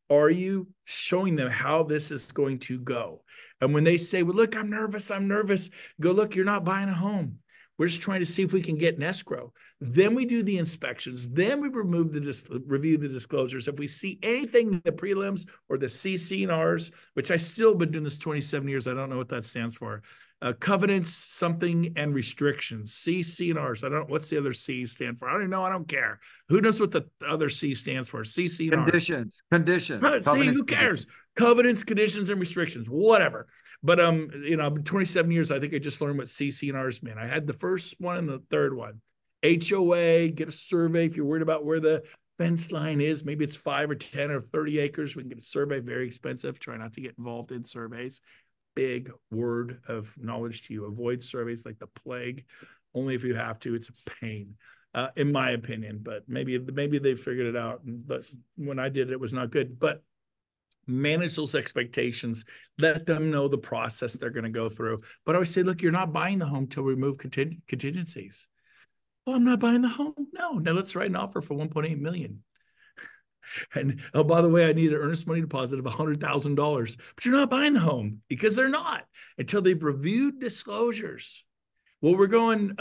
Are you showing them how this is going to go? And when they say, well, look, I'm nervous, go, look, you're not buying a home. We're just trying to see if we can get an escrow. Then we do the inspections. Then we review the disclosures. If we see anything in the prelims or the CC&Rs, which I still been doing this 27 years, I don't know what that stands for. Covenants, something, and restrictions. CC&Rs. I don't know what's the other C stand for. I don't even know. I don't care. Who knows what the other C stands for? CC&Rs. Conditions, See, covenants, who cares? conditions. Covenants, conditions, and restrictions, whatever. But 27 years, I think I just learned what CC&Rs meant. I had the first one and the third one. HOA, get a survey if you're worried about where the fence line is. Maybe it's 5 or 10 or 30 acres. We can get a survey, very expensive. Try not to get involved in surveys. Big word of knowledge to you. Avoid surveys like the plague. Only if you have to. It's a pain. In my opinion, but maybe they figured it out. But when I did it, it was not good. But manage those expectations. Let them know the process they're going to go through. But I always say, look, you're not buying the home till we remove contingencies. Oh, I'm not buying the home. No, now let's write an offer for 1.8 million. And oh, by the way, I need an earnest money deposit of $100,000. But you're not buying the home because they're not until they've reviewed disclosures. Well, we're going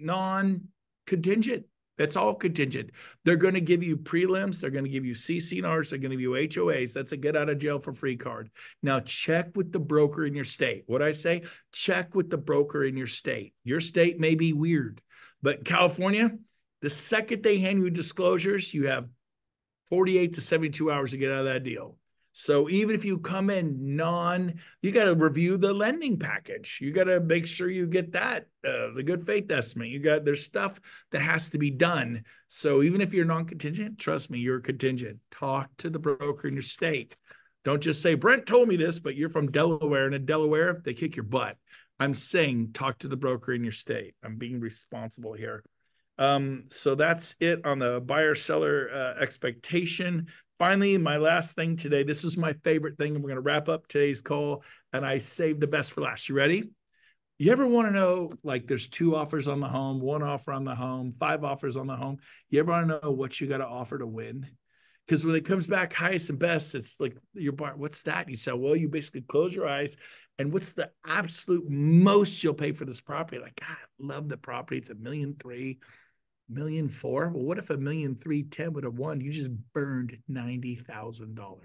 non-contingent. That's all contingent. They're going to give you prelims. They're going to give you CC&Rs. They're going to give you HOAs. That's a get out of jail for free card. Now check with the broker in your state. What I say? Check with the broker in your state. Your state may be weird, but California, the second they hand you disclosures, you have 48 to 72 hours to get out of that deal. So even if you come in you got to review the lending package. You got to make sure you get that, the good faith estimate. There's stuff that has to be done. So even if you're non-contingent, trust me, you're contingent. Talk to the broker in your state. Don't just say, Brent told me this, but you're from Delaware, and in Delaware, they kick your butt. I'm saying talk to the broker in your state. I'm being responsible here. So that's it on the buyer-seller expectation. Finally, my last thing today, this is my favorite thing, and we're going to wrap up today's call, and I saved the best for last. You ready? You ever want to know, like there's 2 offers on the home, 1 offer on the home, 5 offers on the home. You ever want to know what you got to offer to win? Because when it comes back highest and best, it's like your bar, what's that? And you say, well, you basically close your eyes, and what's the absolute most you'll pay for this property? Like, God, I love the property. It's $1.3 million. $1.4 million. Well, what if $1.310 million would have won? You just burned $90,000.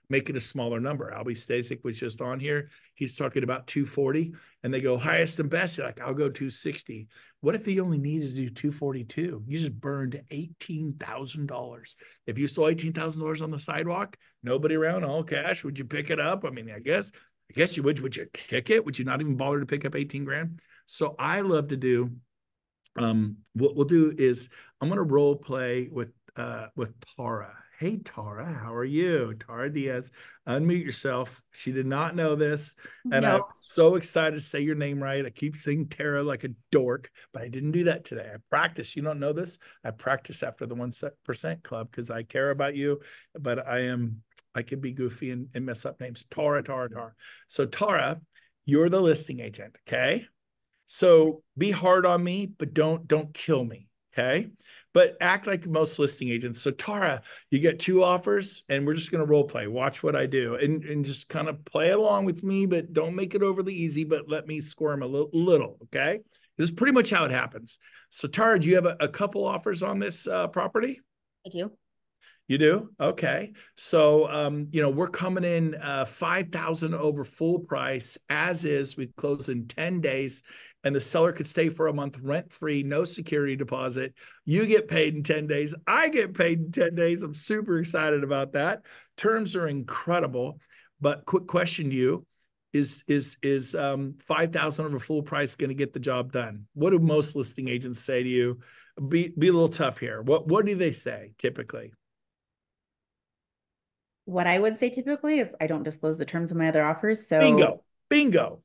Make it a smaller number. Albie Stasek was just on here. He's talking about 240, and they go highest and best. You're like, I'll go 260. What if he only needed to do 242? You just burned $18,000. If you saw $18,000 on the sidewalk, nobody around, all cash, would you pick it up? I mean, I guess you would. Would you kick it? Would you not even bother to pick up 18 grand? So I love to do. What we'll do is I'm going to role play with Tara. Hey, Tara, how are you? Tara Diaz, unmute yourself. She did not know this, and I'm so excited to say your name right. I keep saying Tara like a dork, but I didn't do that today. I practice. You don't know this? I practice after the 1% club because I care about you, but I can be goofy and mess up names. Tara. So Tara, you're the listing agent, okay? So be hard on me, but don't kill me, okay? But act like most listing agents. So Tara, you get 2 offers, and we're just going to role play. Watch what I do, and just kind of play along with me, but don't make it overly easy. But let me squirm a little, okay? This is pretty much how it happens. So Tara, do you have a couple offers on this property? I do. You do? Okay. So, we're coming in 5,000 over full price as is. We close in 10 days, and the seller could stay for a month rent-free, no security deposit. You get paid in 10 days. I get paid in 10 days. I'm super excited about that. Terms are incredible. But quick question to you, is 5,000 over full price going to get the job done? What do most listing agents say to you? Be a little tough here. What do they say typically? What I would say typically is I don't disclose the terms of my other offers. So Bingo.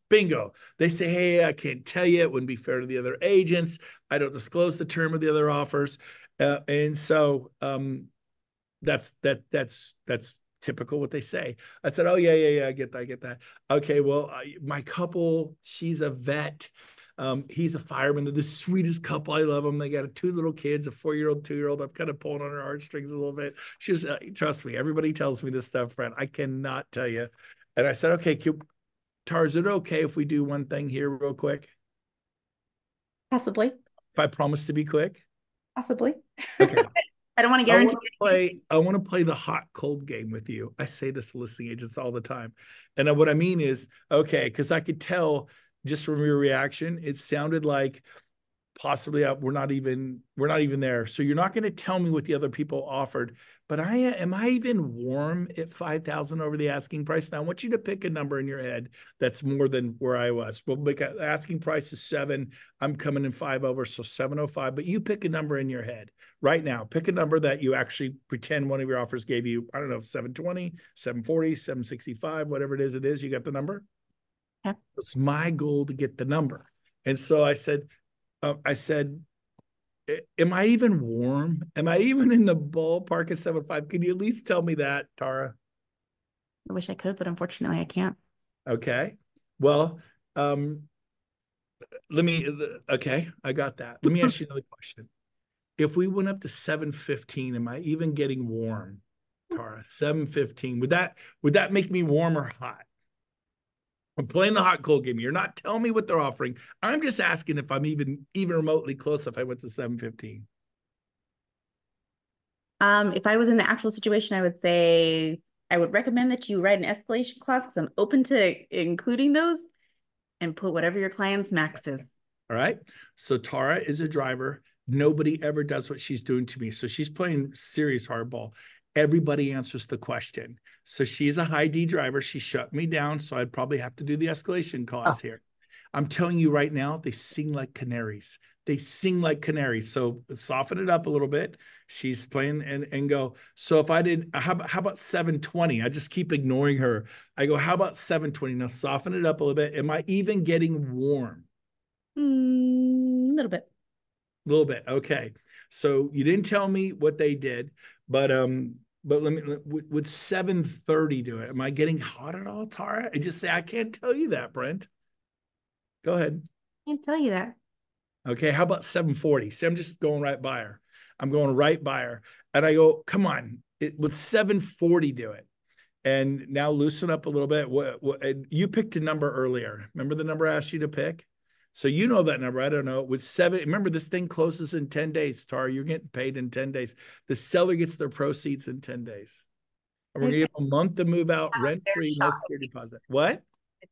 They say, hey, I can't tell you. It wouldn't be fair to the other agents. I don't disclose the term of the other offers. And so that's typical what they say. I said, oh, yeah, I get that. Okay, well, my couple, she's a vet. He's a fireman. They're the sweetest couple. I love them. They got two little kids, a 4-year-old, 2-year-old. I'm kind of pulling on her heartstrings a little bit. She's, trust me, everybody tells me this stuff, friend. I cannot tell you. And I said, okay, Tar, is it okay if we do one thing here real quick? Possibly. If I promise to be quick? Possibly. Okay. I don't want to guarantee. I want to play the hot cold game with you. I say this to listing agents all the time. And what I mean is, okay, because I could tell just from your reaction, it sounded like possibly we're not even there. So you're not going to tell me what the other people offered, but am I even warm at 5,000 over the asking price? Now I want you to pick a number in your head that's more than where I was. Well, because asking price is 7, I'm coming in 5 over, so 705. But you pick a number in your head right now. Pick a number that you actually pretend one of your offers gave you. I don't know, 720, 740, 765, whatever it is. You got the number? Yeah. It's my goal to get the number. And so I said, am I even warm? Am I even in the ballpark of 7.5? Can you at least tell me that, Tara? I wish I could, but unfortunately I can't. Okay. Well, okay, I got that. Let me ask you another question. If we went up to 715, am I even getting warm, Tara? 715. Would that make me warm or hot? I'm playing the hot cold game. You're not telling me what they're offering. I'm just asking if I'm even remotely close if I went to 715. If I was in the actual situation, I would say I would recommend that you write an escalation clause because I'm open to including those and put whatever your client's max is. All right. So Tara is a driver. Nobody ever does what she's doing to me. So she's playing serious hardball. Everybody answers the question. So she's a high D driver. She shut me down. So I'd probably have to do the escalation clause here. I'm telling you right now, they sing like canaries. They sing like canaries. So soften it up a little bit. She's playing and go. So if I did, how about 720? I just keep ignoring her. I go, how about 720? Now soften it up a little bit. Am I even getting warm? A little bit. A little bit. Okay. So you didn't tell me what they did, but would 730 do it? Am I getting hot at all, Tara? I just say I can't tell you that, Brent. Go ahead. I can't tell you that. Okay, how about 740? See, I'm just going right by her. I'm going right by her. And I go, come on, would 740 do it? And now loosen up a little bit. You picked a number earlier. Remember the number I asked you to pick? So you know that number. I don't know. With 7, remember this thing closes in 10 days, Tara. You're getting paid in 10 days. The seller gets their proceeds in 10 days. And we're going to give them a month to move out, rent-free, no security deposit. What?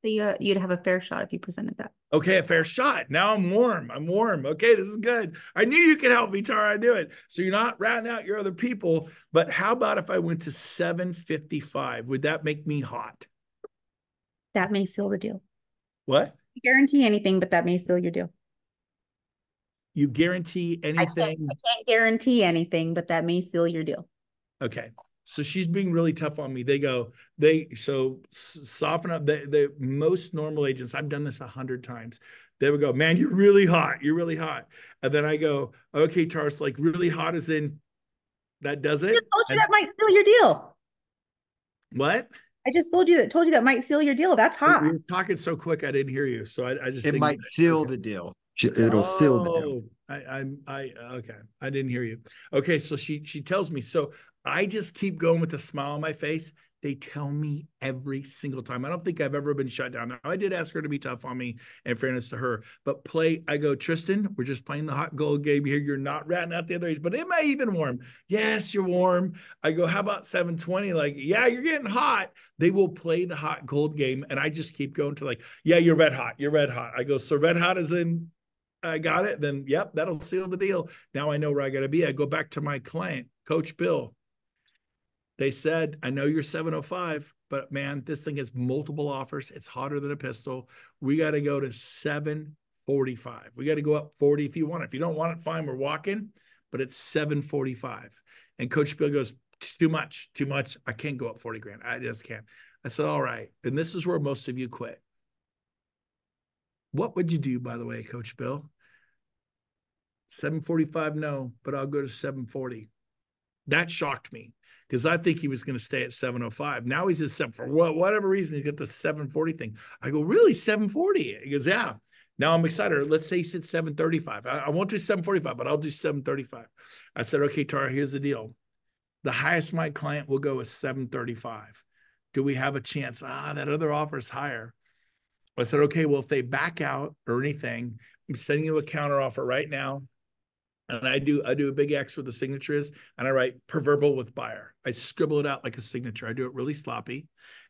So you'd have a fair shot if you presented that. Okay, a fair shot. Now I'm warm. Okay, this is good. I knew you could help me, Tara. I knew it. So you're not ratting out your other people. But how about if I went to 755? Would that make me hot? That may seal the deal. What? I guarantee anything, but that may seal your deal. You guarantee anything? I can't guarantee anything, but that may seal your deal. Okay. So she's being really tough on me. Soften up. The most normal agents, I've done this 100 times. They would go, man, you're really hot. You're really hot. And then I go, okay, Charles, like really hot as in that does it? I just told you that might seal your deal. What? I just told you that might seal your deal. That's hot. You were talking so quick, I didn't hear you. So I just it might seal the deal. It'll seal the deal. Okay. I didn't hear you. Okay, so she tells me. So I just keep going with a smile on my face. They tell me every single time. I don't think I've ever been shut down. Now, I did ask her to be tough on me, in fairness to her. But I go, Tristan, we're just playing the hot gold game here. You're not ratting out the other age. But am I even warm? Yes, you're warm. I go, how about 720? Like, yeah, you're getting hot. They will play the hot gold game. And I just keep going to like, yeah, you're red hot. You're red hot. I go, so red hot is in, I got it. Then, yep, that'll seal the deal. Now I know where I got to be. I go back to my client, Coach Bill. They said, I know you're 705, but man, this thing has multiple offers. It's hotter than a pistol. We got to go to 745. We got to go up 40 if you want it. If you don't want it, fine, we're walking, but it's 745. And Coach Bill goes, too much. I can't go up 40 grand. I just can't. I said, all right. And this is where most of you quit. What would you do, by the way, Coach Bill? 745, no, but I'll go to 740. That shocked me because I think he was going to stay at 705. Now he's at 7 for whatever reason he got the 740 thing. I go, really, 740? He goes, yeah. Now I'm excited. Let's say he said 735. I won't do 745, but I'll do 735. I said, okay, Tara, here's the deal. The highest my client will go is 735. Do we have a chance? That other offer is higher. I said, okay, well, if they back out or anything, I'm sending you a counter offer right now. And I do a big X where the signature is, and I write proverbial with buyer. I scribble it out like a signature. I do it really sloppy.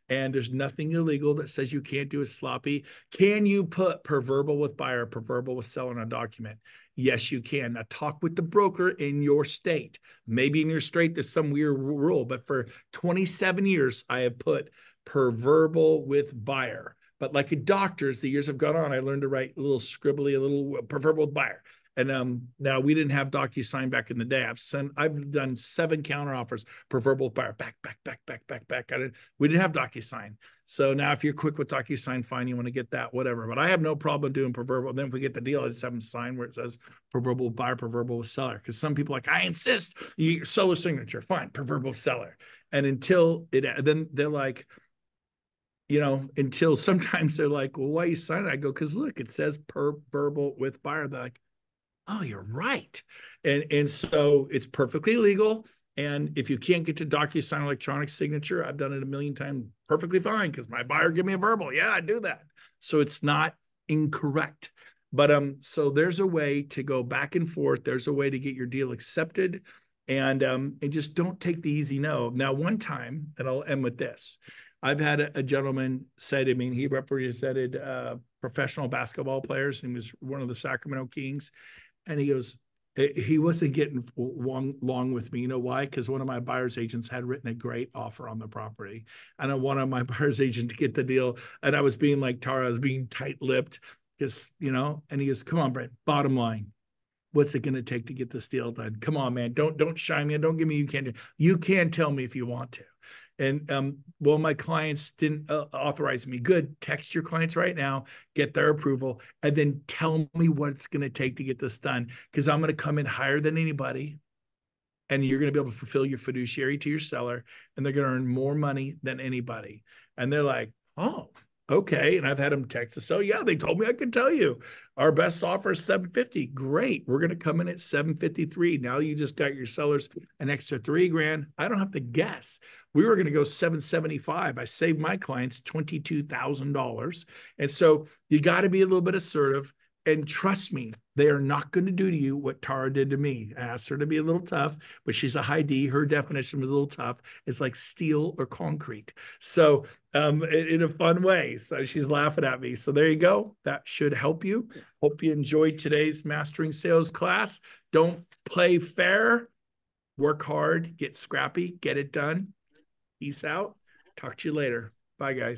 And there's nothing illegal that says you can't do it sloppy. Can you put proverbial with buyer, proverbial with seller on a document? Yes, you can. Now talk with the broker in your state. Maybe in your state there's some weird rule, but for 27 years I have put proverbial with buyer. But like a doctor, as the years have gone on, I learned to write a little scribbly, a little proverbial with buyer. And now we didn't have DocuSign back in the day. I've done 7 counter offers, proverbial buyer, back. We didn't have DocuSign. So now if you're quick with DocuSign, fine, you want to get that, whatever. But I have no problem doing proverbial. Then if we get the deal, I just have them sign where it says proverbial buyer, proverbial seller. Because some people are like, I insist, you seller signature, fine, proverbial seller. And until then they're like, until sometimes they're like, well, why are you signing? I go, because look, it says proverbial with buyer. They're like, oh, you're right. And so it's perfectly legal. And if you can't get to DocuSign electronic signature, I've done it a million times perfectly fine because my buyer give me a verbal. Yeah, I do that. So it's not incorrect. But so there's a way to go back and forth. There's a way to get your deal accepted. And just don't take the easy no. Now, one time, and I'll end with this. I've had a gentleman say to me, he represented professional basketball players and was one of the Sacramento Kings. And he goes, he wasn't getting long with me. You know why? Because one of my buyer's agents had written a great offer on the property. And I wanted my buyer's agent to get the deal. And I was being like Tara, I was being tight-lipped because, and he goes, come on, Brent, bottom line. What's it going to take to get this deal done? Come on, man. Don't shy me. Don't give me, you can tell me if you want to. And well, my clients didn't authorize me. Good. Text your clients right now, get their approval, and then tell me what it's going to take to get this done. Because I'm going to come in higher than anybody, and you're going to be able to fulfill your fiduciary to your seller, and they're going to earn more money than anybody. And they're like, oh, okay. And I've had them text us. So yeah, they told me I could tell you our best offer is 750. Great. We're going to come in at 753. Now you just got your sellers an extra $3,000. I don't have to guess. We were going to go 775. I saved my clients $22,000. And so you got to be a little bit assertive. And trust me, they are not going to do to you what Tara did to me. I asked her to be a little tough, but she's a high D. Her definition was a little tough. It's like steel or concrete. So in a fun way. So she's laughing at me. So there you go. That should help you. Hope you enjoyed today's Mastering Sales class. Don't play fair. Work hard. Get scrappy. Get it done. Peace out. Talk to you later. Bye, guys.